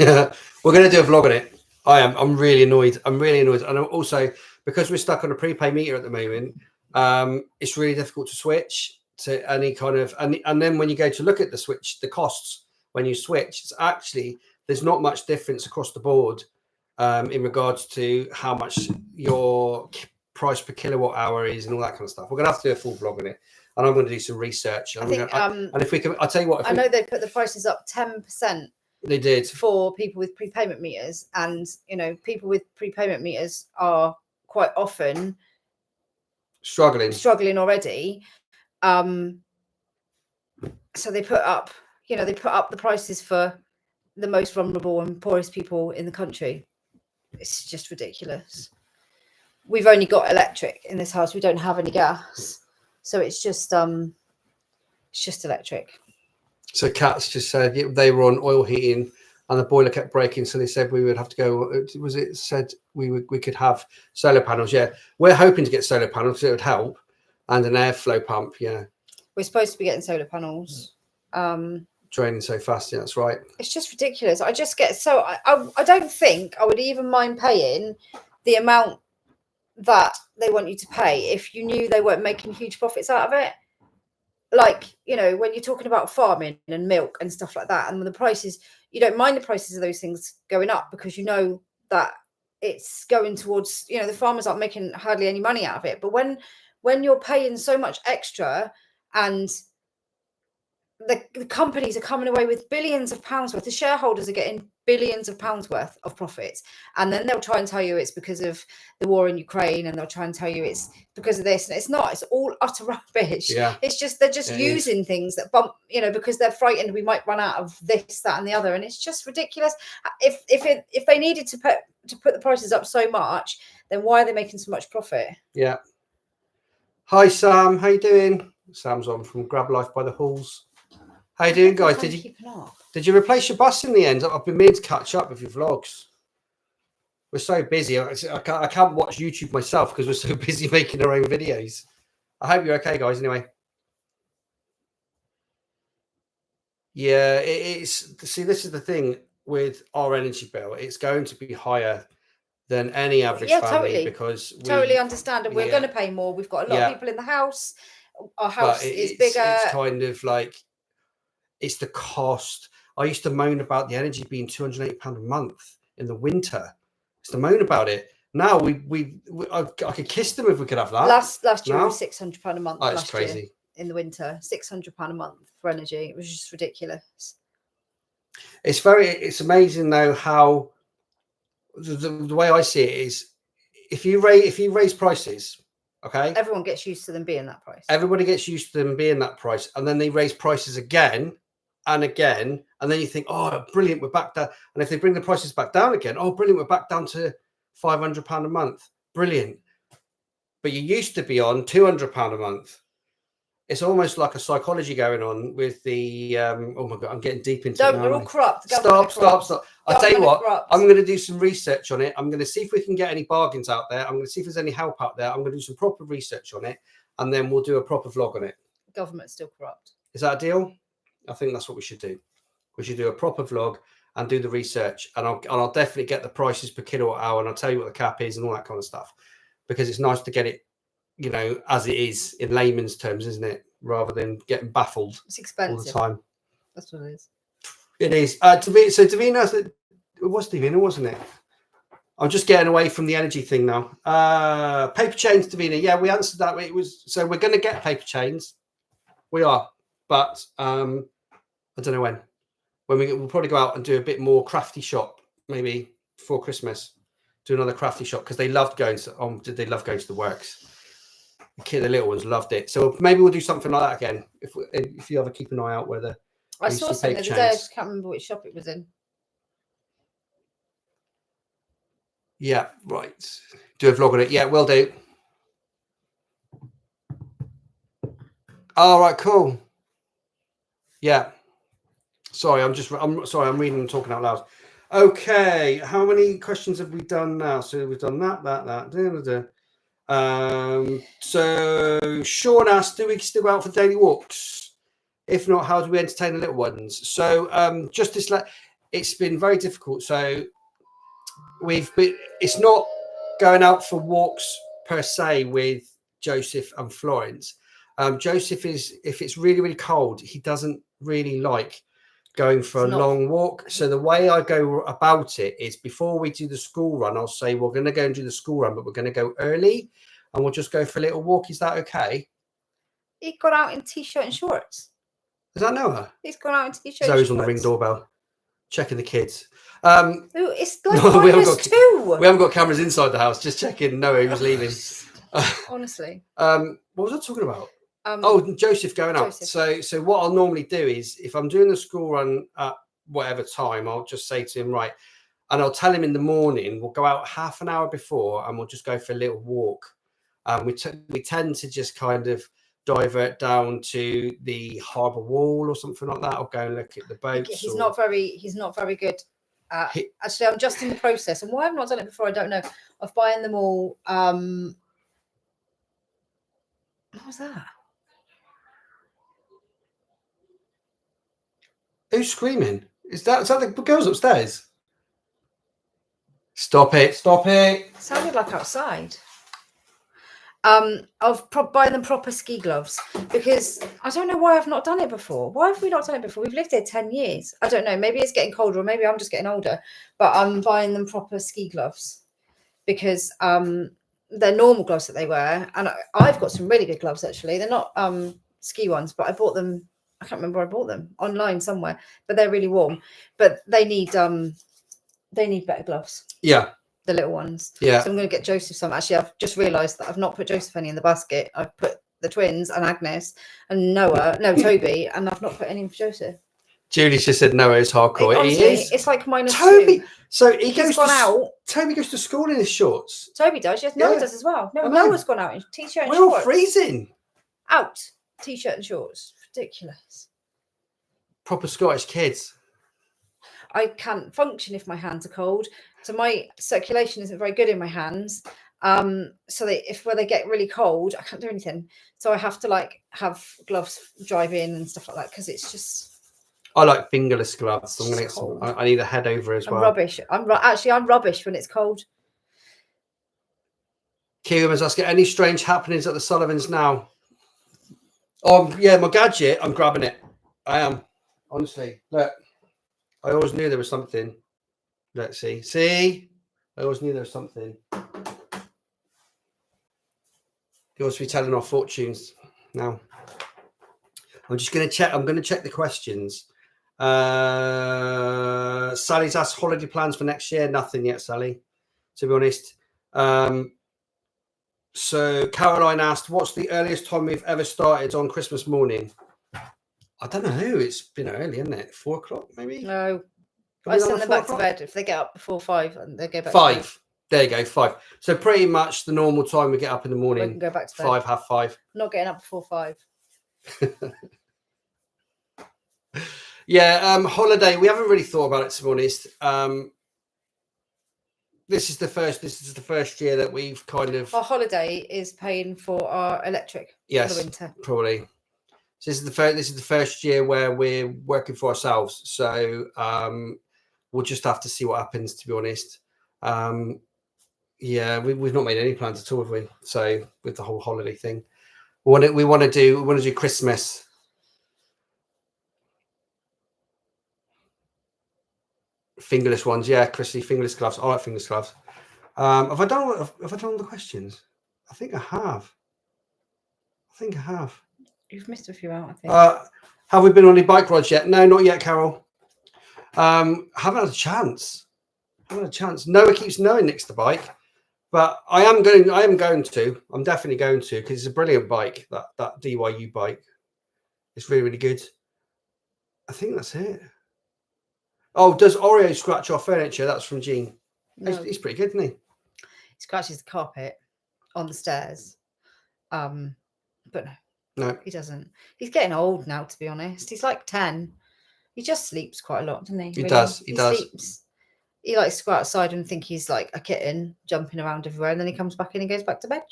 A: Yeah, we're going to do a vlog on it. I'm really annoyed. And also because we're stuck on a prepaid meter at the moment, it's really difficult to switch to any kind of, and then when you go to look at the costs when you switch, it's actually, there's not much difference across the board in regards to how much your price per kilowatt hour is and all that kind of stuff. We're gonna have to do a full vlog on it, and I'm going to do some research. And if we can, I'll tell you what.
B: I know they put the prices up 10%.
A: They did
B: for people with prepayment meters, and you know, people with prepayment meters are quite often struggling already. So they put up the prices for the most vulnerable and poorest people in the country. It's just ridiculous. We've only got electric in this house. We don't have any gas, so it's just electric.
A: So Kat's just said they were on oil heating and the boiler kept breaking, so they said we would have to go. Was it said we could have solar panels? Yeah, we're hoping to get solar panels because it would help, and an airflow pump. Yeah,
B: we're supposed to be getting solar panels.
A: Draining so fast. Yeah, that's right.
B: It's just ridiculous. I just get so I don't think I would even mind paying the amount that they want you to pay if you knew they weren't making huge profits out of it. Like, you know, when you're talking about farming and milk and stuff like that, and the prices, you don't mind the prices of those things going up because you know that it's going towards, you know, the farmers aren't making hardly any money out of it. But when you're paying so much extra, and the companies are coming away with billions of pounds worth, the shareholders are getting billions of pounds worth of profits, and then they'll try and tell you it's because of the war in Ukraine, and they'll try and tell you it's because of this, and it's not. It's all utter rubbish.
A: Yeah,
B: it's just they're just using things that bump, you know, because they're frightened we might run out of this, that, and the other, and it's just ridiculous. If they needed to put the prices up so much, then why are they making so much profit?
A: Yeah. Hi Sam, how you doing? Sam's on from Grab Life by the Halls. How you doing, guys? Did you replace your bus in the end? I've been meaning to catch up with your vlogs. We're so busy. I can't watch YouTube myself because we're so busy making our own videos. I hope you're okay, guys. Anyway, yeah, it's. See, this is the thing with our energy bill. It's going to be higher than any average family,
B: totally.
A: because we
B: totally understand, and we're going to pay more. We've got a lot of people in the house. Our house is bigger.
A: It's kind of like, it's the cost. I used to moan about the energy being £280 a month in the winter. I used to moan about it. Now I could kiss them if we could have that.
B: Last year was £600 a month.
A: Oh, it's crazy.
B: Year, in the winter, £600 a month for energy. It was just ridiculous.
A: It's amazing though how the way I see it is, if you raise prices, okay,
B: everyone gets used to them being that price.
A: Everybody gets used to them being that price, and then they raise prices again and again, and then you think, oh, brilliant, we're back down. And if they bring the prices back down again, oh, brilliant, we're back down to £500 a month. Brilliant. But you used to be on £200 a month. It's almost like a psychology going on with the oh my god, I'm getting deep into it now.
B: They're all corrupt.
A: Stop. I'll tell you what, I'm going to do some research on it. I'm going to see if we can get any bargains out there. I'm going to see if there's any help out there. I'm going to do some proper research on it, and then we'll do a proper vlog on it.
B: Government's still corrupt.
A: Is that a deal? I think that's what we should do. We should do a proper vlog and do the research, and I'll definitely get the prices per kilowatt hour, and I'll tell you what the cap is and all that kind of stuff, because it's nice to get it, you know, as it is in layman's terms, isn't it? Rather than getting baffled.
B: It's expensive
A: all the time.
B: That's what it is.
A: It is. Davina, it was Davina, wasn't it? I'm just getting away from the energy thing now. Paper chains, Davina. Yeah, we answered that. It was, so we're going to get paper chains. We are, but I don't know when. We'll probably go out and do a bit more crafty shop, maybe before Christmas. Do another crafty shop, because they loved going to. They love going to the works. The little ones loved it. So maybe we'll do something like that again. If you ever keep an eye out where
B: I saw something the other day. I just can't remember which shop it was in.
A: Yeah, right. Do a vlog on it. Yeah, will do. All right, cool. Yeah. Sorry, I'm sorry, I'm reading and talking out loud. Okay, how many questions have we done now? So we've done that. So Sean asked, do we still go out for daily walks? If not, how do we entertain the little ones? So it's been very difficult. So it's not going out for walks per se with Joseph and Florence. Joseph if it's really, really cold, he doesn't really like going for a long walk. So the way I go about it is, before we do the school run, I'll say we're going to go and do the school run, but we're going to go early and we'll just go for a little walk. Is that okay?
B: He got out in t-shirt and shorts.
A: Does that Noah?
B: He's gone out in t-shirt.
A: Zoe's on the ring doorbell, checking the kids.
B: It's like we
A: haven't got cameras inside the house. Just checking Noah was leaving.
B: Honestly.
A: What was I talking about? Joseph going out. So what I'll normally do is, if I'm doing the school run at whatever time, I'll just say to him, right, and I'll tell him in the morning, we'll go out half an hour before and we'll just go for a little walk. We tend to just kind of divert down to the harbour wall or something like that, or go and look at the boats.
B: He's not very good. Actually, I'm just in the process, and why I've not done it before, I don't know, of buying them all. What was that?
A: Who's screaming? Is that the girls upstairs? Stop it! It
B: sounded like outside. Of buying them proper ski gloves, because I don't know why I've not done it before. Why have we not done it before? We've lived here 10 years. I don't know. Maybe it's getting colder, or maybe I'm just getting older. But I'm buying them proper ski gloves, because they're normal gloves that they wear, and I've got some really good gloves actually. They're not ski ones, but I bought them. I can't remember where I bought them, online somewhere. But they're really warm. But they need better gloves.
A: Yeah.
B: The little ones.
A: Yeah.
B: So I'm going to get Joseph some. Actually, I've just realised that I've not put Joseph any in the basket. I've put the twins and Agnes and Toby, and I've not put any for Joseph.
A: Julie just said Noah is hardcore.
B: Honestly, it's like minus
A: Toby.
B: 2.
A: So he's gone
B: out.
A: Toby goes to school in his shorts.
B: Toby does. Yes, Noah does as well. No, Noah's gone out in t-shirt and shorts.
A: We're all freezing.
B: Out. T-shirt and shorts. Ridiculous.
A: Proper Scottish kids.
B: I can't function if my hands are cold. So my circulation isn't very good in my hands. So when they get really cold, I can't do anything. So I have to have gloves drive in and stuff like that, because it's just.
A: I like fingerless gloves. I'm gonna get some. I need a head over as well.
B: I'm rubbish. I'm rubbish when it's cold.
A: Kieran was asking, any strange happenings at the Sullivans now? Yeah, my gadget, I'm grabbing it. I am. Honestly, look. I always knew there was something. Let's see. See? I always knew there was something. You always be telling our fortunes now. I'm just going to check. I'm going to check the questions. Sally's asked holiday plans for next year. Nothing yet, Sally, to be honest. So Caroline asked, what's the earliest time we've ever started on Christmas morning? I don't know. It's been early, isn't it? 4 o'clock, maybe?
B: No. I send them back to bed if they get up before 5 and they go back
A: 5.
B: to bed.
A: There you go, 5. So pretty much the normal time we get up in the morning.
B: We can go back to bed.
A: 5, half 5.
B: Not getting up before 5.
A: Yeah, holiday. We haven't really thought about it, to be honest. This is the first year that we've kind of.
B: Our holiday is paying for our electric.
A: Yes,
B: for the winter.
A: Probably. So this is the first year where we're working for ourselves. So we'll just have to see what happens, to be honest. Yeah, we've not made any plans at all, have we? So with the whole holiday thing, we want to do Christmas. Fingerless ones, yeah, Chrissy, fingerless gloves. I like fingerless gloves. Have I done all the questions? I think I have.
B: You've missed a few out, I think.
A: Have we been on any bike rides yet? No, not yet, Carol. Haven't had a chance. Noah keeps knowing Nick's the bike, but I am going to. I'm definitely going to, because it's a brilliant bike. That DYU bike. It's really, really good. I think that's it. Oh, does Oreo scratch our furniture? That's from Gene. No. He's pretty good, isn't he?
B: He scratches the carpet on the stairs. But
A: no,
B: he doesn't. He's getting old now, to be honest. He's like 10. He just sleeps quite a lot, doesn't he?
A: He does. He does.
B: Sleeps. He likes to go outside and think he's like a kitten jumping around everywhere, and then he comes back in and goes back to bed.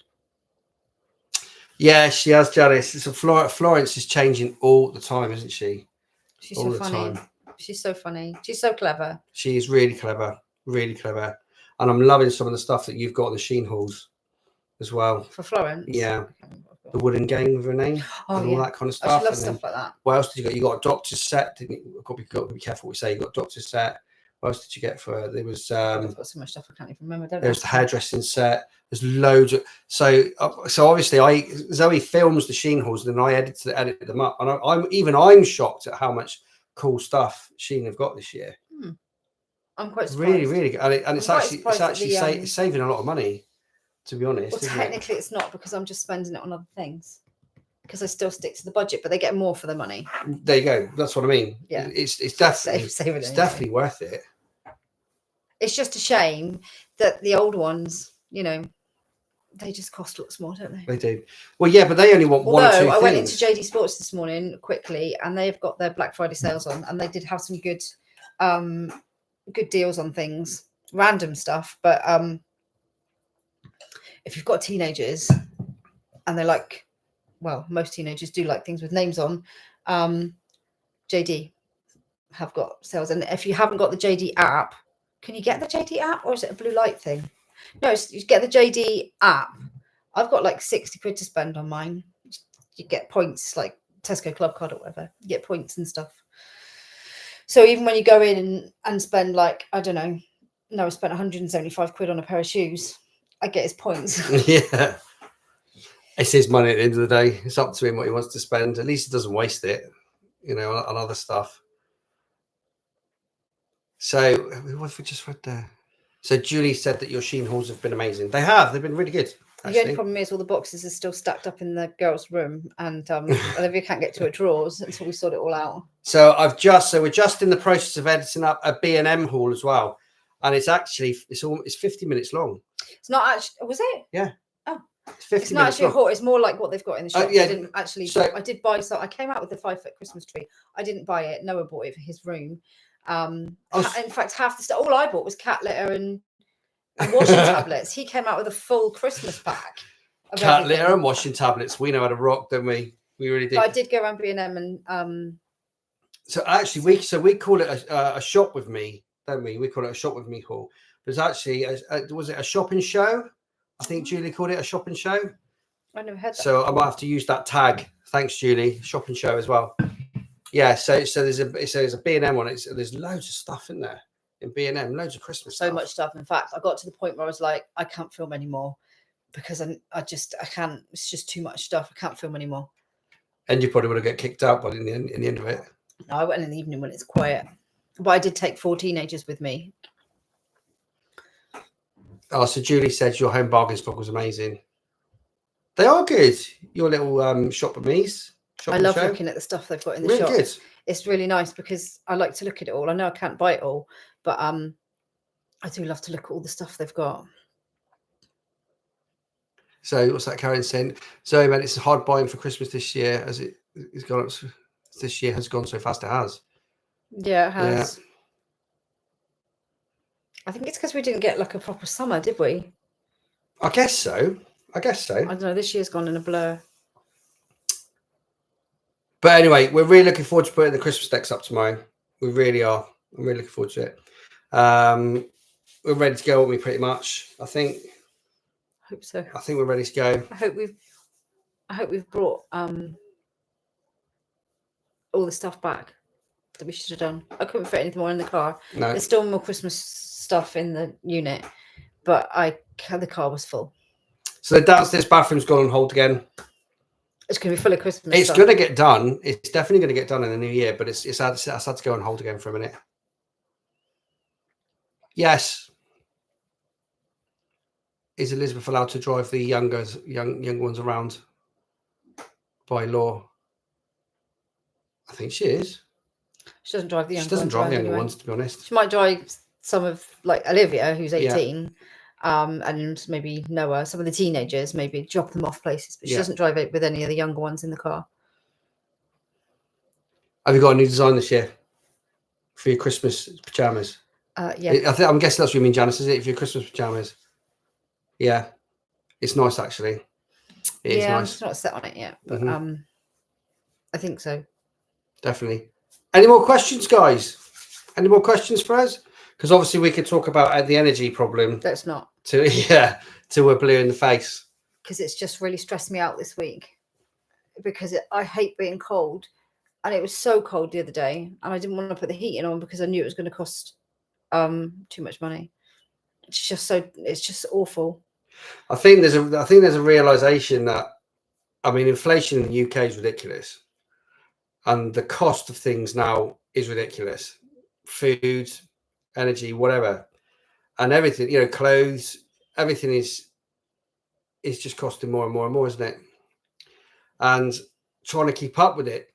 A: Yeah, she has, Janice. So Florence is changing all the time, isn't she?
B: She's all so funny. Time. She's so funny. She's so clever.
A: She is really clever. Really clever. And I'm loving some of the stuff that you've got on the Sheen halls as well.
B: For Florence?
A: Yeah. The wooden game with her name and all that kind of stuff.
B: I love stuff like that.
A: What else did you get? You got a doctor's set, didn't you? Got to be careful what we say. You got a doctor's set. What else did you get for her? There was
B: I've got so much stuff I can't even remember.
A: There's the hairdressing set. There's loads of so obviously Zoe films the Sheen halls and then I edit them up. And I'm shocked at how much cool stuff Sheen have got this year.
B: I'm quite surprised.
A: Really, really good. And it's actually saving a lot of money, to be honest.
B: Well, technically it's not, because I'm just spending it on other things. Because I still stick to the budget, but they get more for the money.
A: There you go. That's what I mean.
B: Yeah,
A: it's definitely worth it.
B: It's just a shame that the old ones, they just cost lots more, don't they?
A: They do. Well, yeah, but they only want one or two things.
B: I went into JD Sports this morning quickly, and they've got their Black Friday sales on, and they did have some good deals on things, random stuff. But if you've got teenagers and they like, well, most teenagers do like things with names on, JD have got sales. And if you haven't got the JD app, can you get the JD app, or is it a blue light thing? No, you get the JD app. I've got like 60 quid to spend on mine. You get points, like Tesco Club Card or whatever. You get points and stuff. So even when you go in and spend like, I don't know, no, I spent 175 quid on a pair of shoes, I get his points.
A: Yeah. It's his money at the end of the day. It's up to him what he wants to spend. At least he doesn't waste it, on other stuff. So what have we just read there? So Julie said that your Sheen hauls have been amazing. They have. They've been really good. Actually.
B: The only problem is all the boxes are still stacked up in the girls' room, and Olivia can't get to her drawers until we sort it all out. So
A: we're just in the process of editing up a B&M haul as well, and it's 50 minutes long.
B: It's not actually. Was it?
A: Yeah.
B: Oh.
A: It's
B: not actually a haul. It's more like what they've got in the shop.
A: Yeah.
B: I didn't actually. I did buy some. I came out with the 5-foot Christmas tree. I didn't buy it. Noah bought it for his room. In fact, half the stuff. All I bought was cat litter and washing tablets. He came out with a full Christmas pack.
A: Cat litter and washing tablets. We know how to rock, don't we? We really do.
B: But I did go around B&M and.
A: So actually, we call it a shop with me, don't we? We call it a shop with me haul. There's actually was it a shop and show I think Julie called it a shopping show.
B: I never heard that.
A: So I might have to use that tag. Thanks, Julie. Shopping show as well. Yeah. So there's a B&M one. There's loads of stuff in there in B&M. Loads of Christmas
B: So
A: stuff.
B: much stuff. In fact, I got to the point where I was like, I can't film anymore because I can't. It's just too much stuff. I can't film anymore.
A: And you probably would have got kicked out by in the end of it.
B: No, I went in the evening when it's quiet. But I did take 4 teenagers with me.
A: Oh, so Julie said your home bargains blog was amazing. They are good. Your little shop with me's.
B: I love looking at the stuff they've got in the shop.
A: Good.
B: It's really nice because I like to look at it all. I know I can't buy it all, but I do love to look at all the stuff they've got.
A: So what's that Karen saying? Zoe, man, it's hard buying for Christmas this year as it's gone up. This year has gone so fast. It has.
B: Yeah, it has. Yeah. I think it's because we didn't get like a proper summer, did we?
A: I guess so. I don't
B: know. This year's gone in a blur.
A: But anyway, we're really looking forward to putting the Christmas decks up tomorrow. We really are. I'm really looking forward to it. We're ready to go, aren't we, pretty much? I think.
B: I hope so.
A: I think we're ready to go.
B: I hope we've brought all the stuff back that we should have done. I couldn't fit anything more in the car.
A: No.
B: There's still more Christmas stuff in the unit, but the car was full. So
A: the downstairs bathroom's gone on hold again.
B: It's going to be full of Christmas
A: It's
B: stuff.
A: going to get done. It's definitely going to get done in the new year, but it's had to go on hold again for a minute. Yes. Is Elizabeth allowed to drive the young ones around by law? I think she is.
B: She doesn't drive the young ones.
A: She doesn't drive the younger ones, to be honest.
B: She might drive some of, like Olivia, who's 18, and maybe Noah, some of the teenagers, maybe drop them off places, but she doesn't drive it with any of the younger ones in the car.
A: Have you got a new design this year for your Christmas pajamas?
B: Yeah.
A: I'm guessing that's what you mean, Janice, is it? For your Christmas pajamas? Yeah. It's nice, actually. It is nice.
B: I'm not set on it yet, but I think so.
A: Definitely. Any more questions, guys? Any more questions for us? Because obviously we could talk about the energy problem.
B: Let's not.
A: Till we're blue in the face.
B: Because it's just really stressed me out this week. Because I hate being cold. And it was so cold the other day. And I didn't want to put the heating on because I knew it was going to cost too much money. It's just awful.
A: I think there's a realization that, I mean, inflation in the UK is ridiculous. And the cost of things now is ridiculous. Food, energy, whatever. And everything, clothes, everything is just costing more and more and more, isn't it? And trying to keep up with it,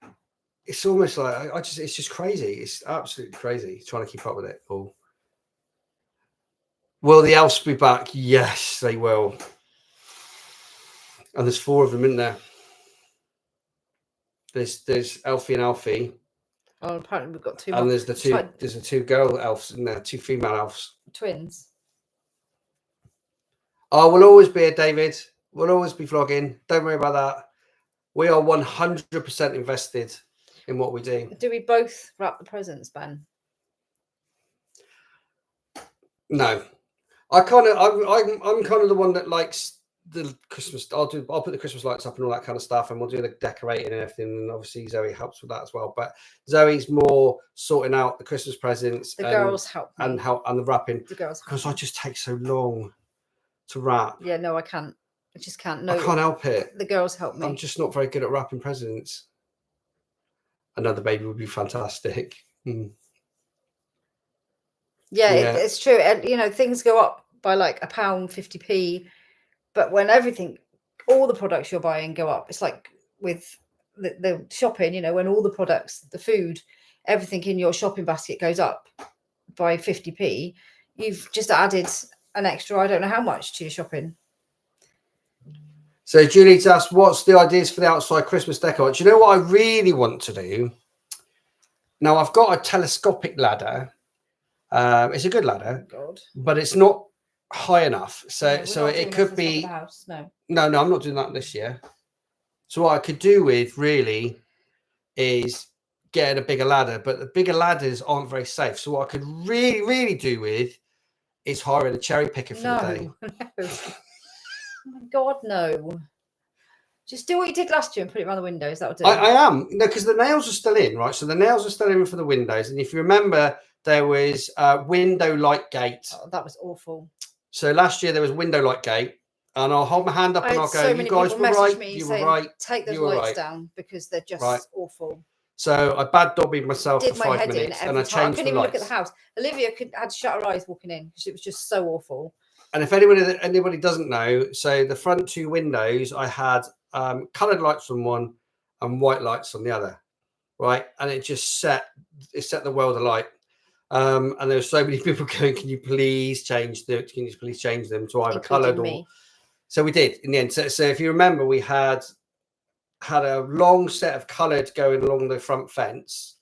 A: it's almost like, it's just crazy. It's absolutely crazy trying to keep up with it all. Will the elves be back? Yes, they will. And there's 4 of them in there. There's Alfie and Alfie.
B: Oh, apparently we've got 2
A: and there's the 2 girl elves in there, 2 female elves.
B: Twins.
A: Oh, we'll always be here, David. We'll always be vlogging. Don't worry about that. We are 100% invested in what we do.
B: Do we both wrap the presents, Ben?
A: No. I'm kind of the one that likes the Christmas. I'll put the Christmas lights up and all that kind of stuff, and we'll do the decorating and everything. And obviously Zoe helps with that as well. But Zoe's more sorting out the Christmas presents.
B: The girls help me.
A: and the wrapping.
B: The girls
A: because I just take so long to wrap.
B: Yeah, no, I can't. I just can't. No,
A: I can't help it.
B: The girls help me.
A: I'm just not very good at wrapping presents. Another baby would be fantastic.
B: Yeah, it's true. And things go up by like £1.50, but when all the products you're buying go up, it's like with the shopping, when all the products, the food, everything in your shopping basket goes up by 50p, you've just added an extra, I don't know how much, to your shopping.
A: So Julie's asked, what's the ideas for the outside Christmas decor? Do you know what I really want to do? Now, I've got a telescopic ladder. It's a good ladder, but it's not high enough. So it could be.
B: House. No,
A: I'm not doing that this year. So what I could do with really is getting a bigger ladder, but the bigger ladders aren't very safe. So what I could really, really do with is hiring a cherry picker for the day.
B: Oh my God, no. Just do what you did last year and put it around the windows. That'll do.
A: I am. No, because the nails are still in, right? So the nails are still in for the windows. And if you remember, there was a window light gate.
B: Oh, that was awful.
A: So last year there was window light gate. And I'll hold my hand up and I'll go, you guys were right. You were right.
B: Take those lights down because they're just awful.
A: So I bad dobbied myself for 5 minutes and I changed the lights. I
B: couldn't even look at the house. Olivia had to shut her eyes walking in because it was just so awful.
A: And if anybody doesn't know, so the front 2 windows, I had coloured lights on one and white lights on the other, right? And it just set the world alight. And there were so many people going, can you please change them to either coloured or... So we did in the end. So if you remember, we had a long set of coloured going along the front fence.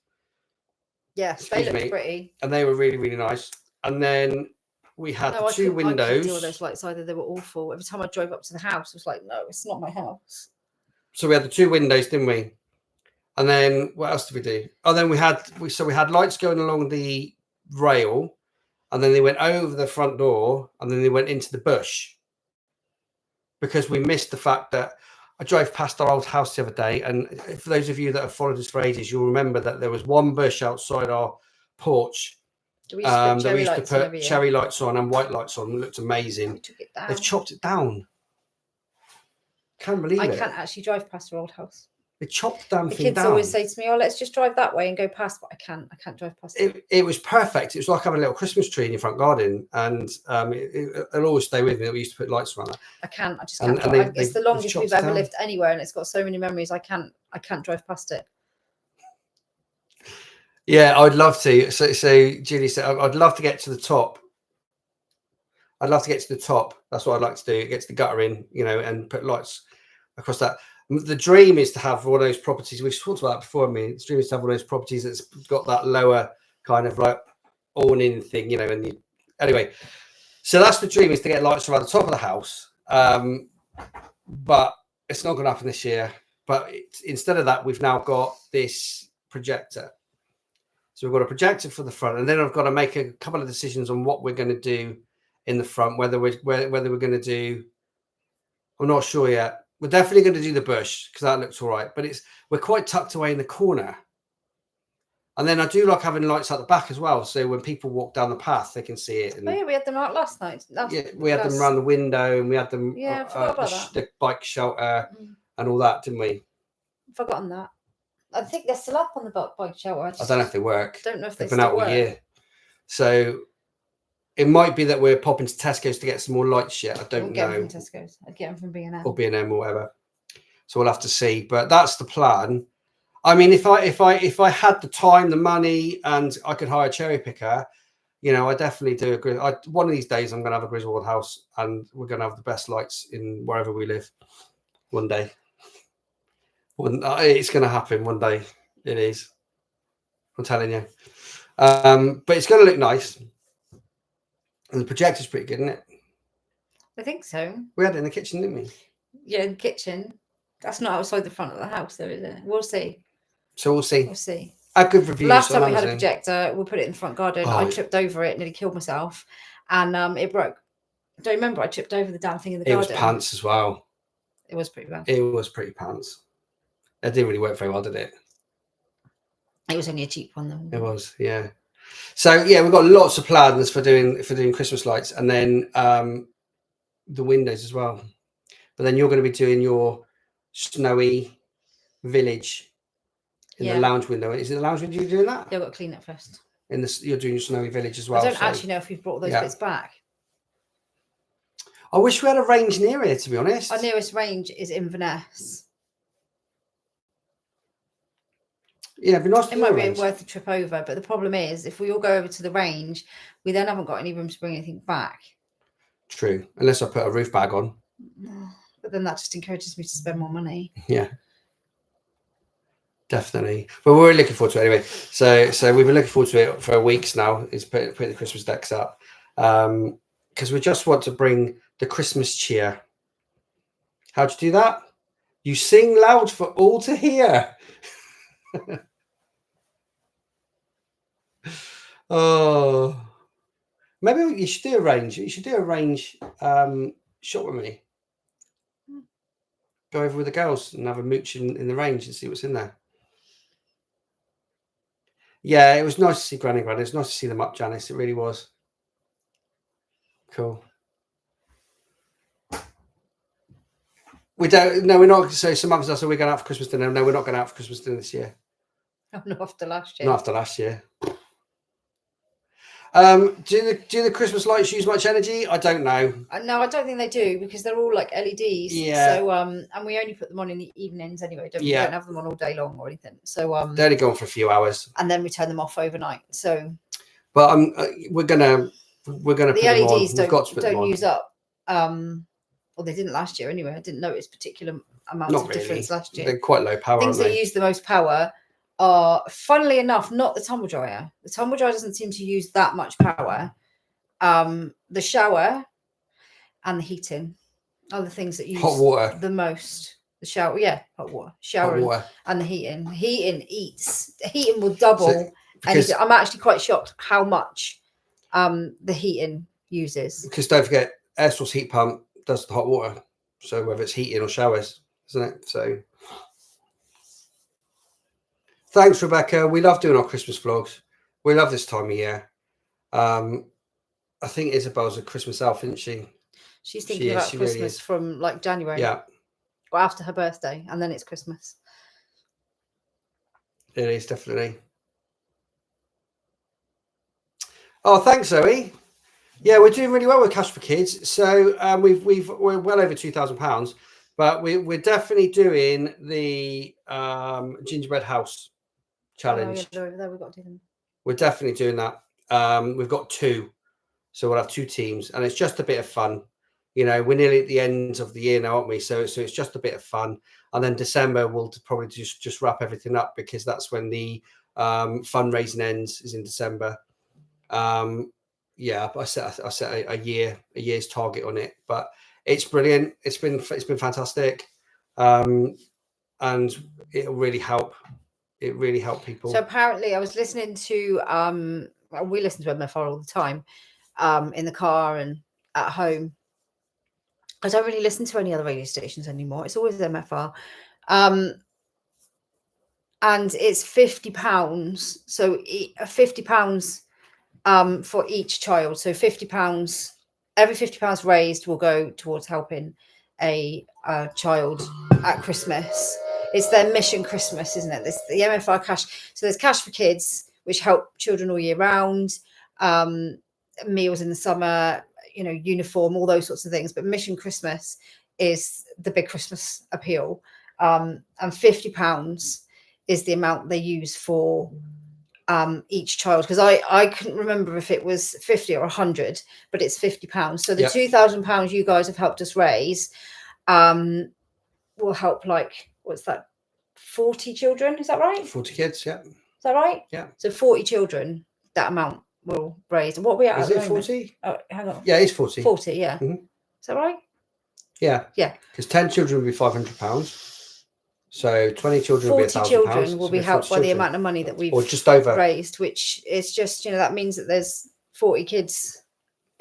B: Yes, they looked pretty.
A: And they were really, really nice. And then we had 2 windows. I couldn't
B: deal with those lights either. They were awful. Every time I drove up to the house, I was like, no, it's not my house.
A: So we had the 2 windows, didn't we? And then what else did we do? Oh, then we had lights going along the rail, and then they went over the front door, and then they went into the bush. Because we missed the fact that I drove past our old house the other day, and for those of you that have followed us for ages, you'll remember that there was one bush outside our porch that we used to put cherry lights on and white lights on. It looked amazing.
B: We took it down.
A: They've chopped it down. Can't believe it.
B: I can't actually drive past our old house.
A: They chopped the damn thing down.
B: The kids always say to me, "Oh, let's just drive that way and go past," but I can't drive past it.
A: It was perfect. It was like having a little Christmas tree in your front garden, and it'll always stay with me that we used to put lights around it.
B: I just can't. It's the longest we've ever lived anywhere, and it's got so many memories. I can't drive past it.
A: Yeah, I'd love to. So Julie said, I'd love to get to the top. I'd love to get to the top. That's what I'd like to do. Get to the gutter in, and put lights across that. The dream is to have one of those properties. We've talked about that before. The dream is to have one of those properties that's got that lower kind of like awning thing, anyway. So that's the dream, is to get lights around the top of the house. But it's not going to happen this year. But instead of that, we've now got this projector. So we've got a projector for the front, and then I've got to make a couple of decisions on what we're going to do in the front. Whether we're going to do, I'm not sure yet. We're definitely going to do the bush because that looks all right. But we're quite tucked away in the corner, and then I do like having lights out the back as well. So when people walk down the path, they can see it. And,
B: we had them out last night.
A: We had them around the window, and we had them.
B: Yeah, I forgot about that.
A: The bike shelter and all that, didn't we?
B: Forgotten that. I think they're still up on the bike shelter.
A: I don't know if they work.
B: Don't know if
A: they've been out all year. So it might be that we're popping to Tesco's to get some more lights yet. I don't know.
B: Get them from Tesco's. I'd get them from B&M.
A: Or B&M or whatever. So we'll have to see. But that's the plan. I mean, if I had the time, the money, and I could hire a cherry picker, I definitely do agree. One of these days, I'm going to have a Griswold house, and we're going to have the best lights in wherever we live. One day. It's going to happen one day. It is. I'm telling you. But it's going to look nice. And the projector's pretty good, isn't it?
B: I think so.
A: We had it in the kitchen, didn't we?
B: Yeah, in the kitchen. That's not outside the front of the house, though, is it? We'll see.
A: So we'll see.
B: We'll see.
A: A good review.
B: Last time we had a projector, we put it in the front garden. I tripped over it, nearly killed myself, and it broke. I don't remember. I tripped over the damn thing in the garden.
A: It was pants as well.
B: It was pretty bad.
A: It was pretty pants. It didn't really work very well, did it?
B: It was only a cheap one, though.
A: It was, yeah. So yeah, we've got lots of plans for doing Christmas lights, and then the windows as well. But then you're going to be doing your snowy village in the lounge window. Is it the lounge window you're doing that?
B: Yeah, I've got to clean it first.
A: You're doing your snowy village as well.
B: I don't actually know if we've brought those bits back.
A: I wish we had a range near here, to be honest.
B: Our nearest range is Inverness.
A: Yeah, it'd be nice.
B: It might be worth a trip over, but the problem is, if we all go over to the range, we then haven't got any room to bring anything back.
A: True, unless I put a roof bag on.
B: But then that just encourages me to spend more money.
A: Yeah, definitely. But we're really looking forward to it anyway. So we've been looking forward to it for weeks now. Is putting the Christmas decks up because we just want to bring the Christmas cheer. How do you do that? You sing loud for all to hear. Oh, maybe you should do a range. You should do a range shot with me. go over with the girls and have a mooch in the range and see what's in there. Yeah, it was nice to see Granny. It was nice to see them up, Janice. It really was. Cool. We don't. No, we're not. So some others are. So we're going out for Christmas dinner. No, we're not going out for Christmas dinner this year.
B: Oh, not after last year.
A: Not after last year. Do the Christmas lights use much energy? I don't know.
B: No, I don't think they do because they're all like LEDs.
A: Yeah.
B: So and we only put them on in the evenings anyway. We don't have them on all day long or anything. So
A: they only go on for a few hours.
B: And then we turn them off overnight. So.
A: But we're gonna
B: the
A: put
B: LEDs
A: them on.
B: don't use up. Well, they didn't last year anyway. I didn't notice particular amounts of difference last year.
A: They're quite low power.
B: Things that use the most power are, funnily enough, not the tumble dryer. The tumble dryer doesn't seem to use that much power. The shower and the heating are the things that use
A: hot water
B: the most. The shower, hot water. And the heating. The heating will double. And I'm actually quite shocked how much the heating uses.
A: Because don't forget, air source heat pump does the hot water. So whether it's heating or showers, isn't it? So thanks, Rebecca. We love doing our Christmas vlogs. We love this time of year. I think Isabel's a Christmas elf, isn't she?
B: She's thinking about Christmas really from like January.
A: Yeah.
B: Or after her birthday, and then it's Christmas.
A: It is, definitely. Oh, thanks, Zoe. Yeah, we're doing really well with Cash for Kids. So we're well over £2,000, but we're definitely doing the gingerbread house challenge.
B: Oh, over there, we've got to do them.
A: We're definitely doing that. We've got 2, so we'll have 2 teams, and it's just a bit of fun. You know, we're nearly at the end of the year now, aren't we? So it's just a bit of fun, and then December we'll probably just wrap everything up because that's when the fundraising ends, is in December. Yeah, I set a year's target on it, but it's brilliant. It's been fantastic, and it'll really help. It really helped people.
B: So apparently, I was listening to we listen to MFR all the time, in the car and at home. I don't really listen to any other radio stations anymore. It's always MFR, and it's £50. So £50. For each child. So £50, every £50 raised will go towards helping a child at Christmas. It's their mission Christmas, isn't it? This the MFR cash. So there's Cash for Kids, which help children all year round, meals in the summer, you know, uniform, all those sorts of things. But Mission Christmas is the big Christmas appeal, and £50 is the amount they use for each child, because I couldn't remember if it was 50 or 100, but it's £50. So the £2,000 you guys have helped us raise will help, like, what's that, 40 children, is that right?
A: 40 kids, yeah.
B: Is that right?
A: Yeah.
B: So 40 children, that amount will raise. And what are we at?
A: Is it 40?
B: Oh, hang on.
A: Yeah, it's 40.
B: 40, yeah.
A: Mm-hmm.
B: Is that right?
A: Yeah.
B: Yeah.
A: Because 10 children will be £500. So 20 children will be £1,000.
B: 40 children will be helped by the amount of money that we've
A: just over
B: raised, which is just, you know, that means that there's 40 kids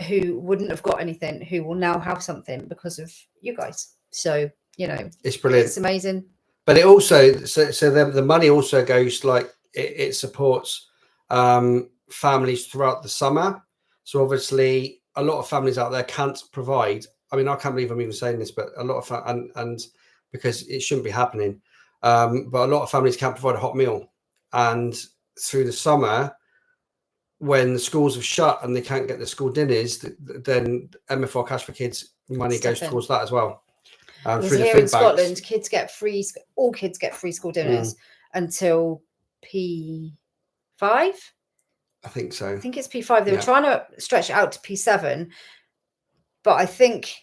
B: who wouldn't have got anything who will now have something because of you guys. So, you know,
A: it's brilliant.
B: It's amazing.
A: But it also, so the money also goes, like, it supports families throughout the summer. So obviously a lot of families out there can't provide. I mean, I can't believe I'm even saying this, but a lot of and because it shouldn't be happening. But a lot of families can't provide a hot meal. And through the summer, when the schools have shut and they can't get the school dinners, then MFR Cash for Kids money goes towards that as well.
B: Because here in Scotland, all kids get free school dinners until P5. I
A: think so.
B: I think it's P5. They were trying to stretch it out to P7, but I think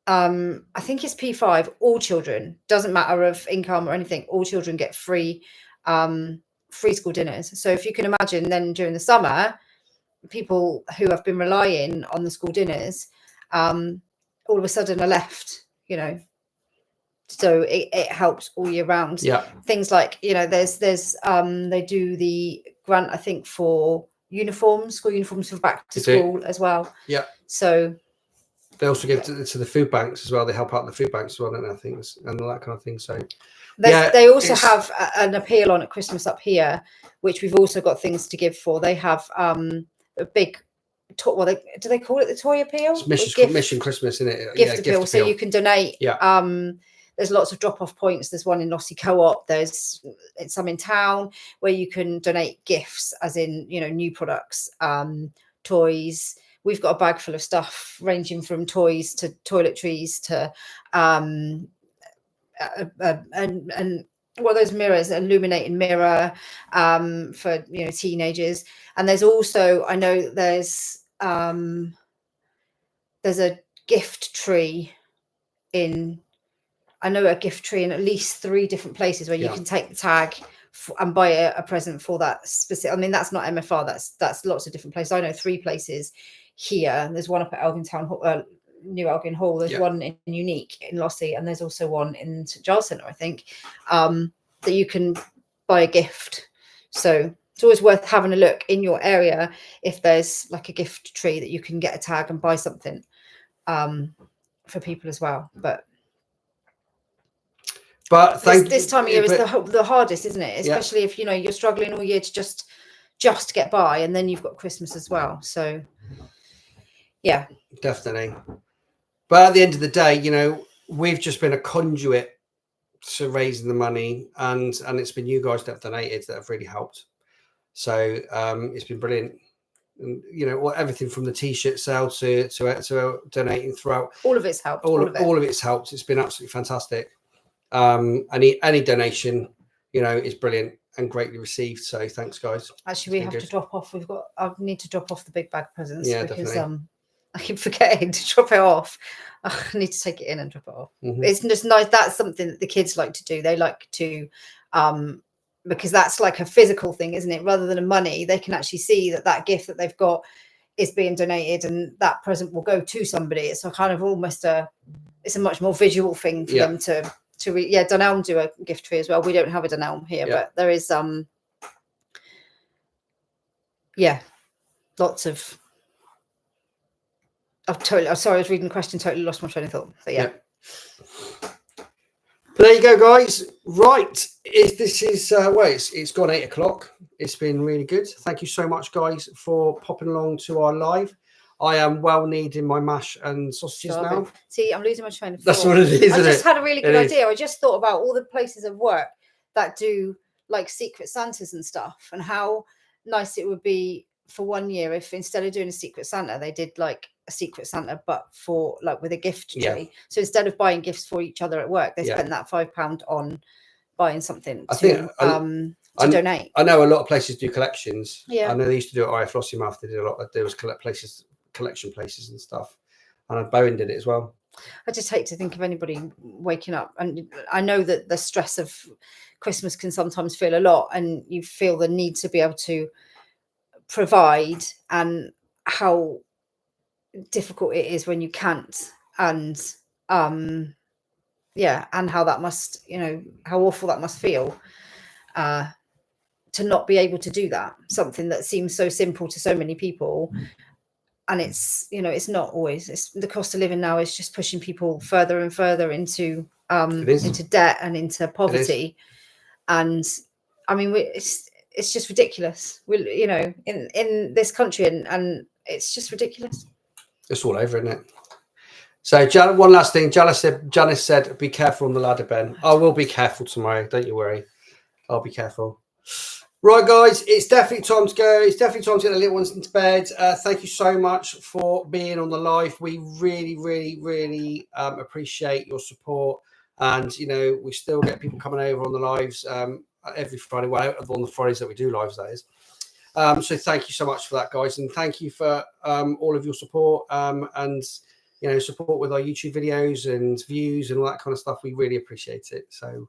B: it's P5. All children, doesn't matter of income or anything, all children get free school dinners. So if you can imagine, then during the summer, people who have been relying on the school dinners all of a sudden are left, you know. So it helps all year round.
A: Yeah.
B: Things like, you know, there's they do the grant, I think, for uniforms, school uniforms for back to school as well.
A: Yeah.
B: So
A: they also give to the food banks as well. They help out the food banks as well, don't they? I think, and all that kind of thing. So
B: they also have an appeal on at Christmas up here, which we've also got things to give for. They have a big, do they call it the toy appeal?
A: It's mission Christmas, isn't it?
B: Gift appeal. So you can donate.
A: Yeah.
B: There's lots of drop-off points. There's one in Lossy Co-op. There's some in town where you can donate gifts, as in, you know, new products, toys. We've got a bag full of stuff ranging from toys to toiletries to and what are those mirrors, illuminating mirror for, you know, teenagers. And there's also, I know there's a gift tree in at least 3 different places where you can take the tag and buy a present for that specific. I mean, that's not MFR, that's lots of different places. I know 3 places here. There's one up at Elgin Town, New Elgin Hall. There's one in Unique in Lossy, and there's also one in St Giles Centre, I think, that you can buy a gift. So it's always worth having a look in your area if there's like a gift tree that you can get a tag and buy something for people as well. But this time of year is the hardest, isn't it? Especially if, you know, you're struggling all year to just get by, and then you've got Christmas as well. So yeah, definitely.
A: But at the end of the day, you know, we've just been a conduit to raising the money, and it's been you guys that have donated that have really helped. So it's been brilliant. And, you know, everything from the t-shirt sale to donating throughout,
B: all of it's helped.
A: All of it's helped. It's been absolutely fantastic. Any donation, you know, is brilliant and greatly received. So thanks, guys.
B: Actually, we have to drop off. I need to drop off the big bag presents because
A: definitely.
B: I keep forgetting to drop it off. I need to take it in and drop it off. It's just nice. That's something that the kids like to do. They like to, because that's like a physical thing, isn't it? Rather than a money, they can actually see that gift that they've got is being donated, and that present will go to somebody. It's a kind of almost it's a much more visual thing for them to Dunelm do a gift tree as well. We don't have a Dunelm here, but there is lots of. I'm sorry, I was reading the question, totally lost my train of thought. But
A: But there you go, guys. Right, it's gone 8 o'clock. It's been really good. Thank you so much, guys, for popping along to our live. I am well needing my mash and sausages now.
B: See, I'm losing my train of thought.
A: That's what it is.
B: I just had a really good idea. I just thought about all the places of work that do like Secret Santas and stuff, and how nice it would be for 1 year if instead of doing a Secret Santa, they did like a Secret Santa, but for like with a gift tree. So instead of buying gifts for each other at work, they spent that £5 on buying something to donate. I
A: know a lot of places do collections.
B: Yeah,
A: I know they used to do it at IF Lossiemouth. They did a lot. There was collection places and stuff, and Bowen did it as well.
B: I just hate to think of anybody waking up, and I know that the stress of Christmas can sometimes feel a lot, and you feel the need to be able to provide, and how difficult it is when you can't, and and how that must, you know, how awful that must feel to not be able to do that, something that seems so simple to so many people. And it's, you know, it's not always. It's the cost of living now is just pushing people further and further into debt and into poverty. And I mean, it's just ridiculous. We, you know, in this country, and it's just ridiculous.
A: It's all over, isn't it? So one last thing, Janice said, "Be careful on the ladder, Ben." I will be careful tomorrow. Don't you worry. I'll be careful. Right, guys, it's definitely time to go. It's definitely time to get the little ones into bed. Thank you so much for being on the live. We really, really, really appreciate your support. And, you know, we still get people coming over on the lives every Friday. Well, on the Fridays that we do lives, that is. So thank you so much for that, guys. And thank you for all of your support and, you know, support with our YouTube videos and views and all that kind of stuff. We really appreciate it. So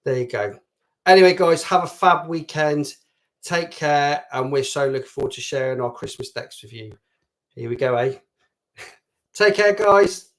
A: there you go. Anyway, guys, have a fab weekend. Take care. And we're so looking forward to sharing our Christmas decks with you. Here we go, eh? Take care, guys.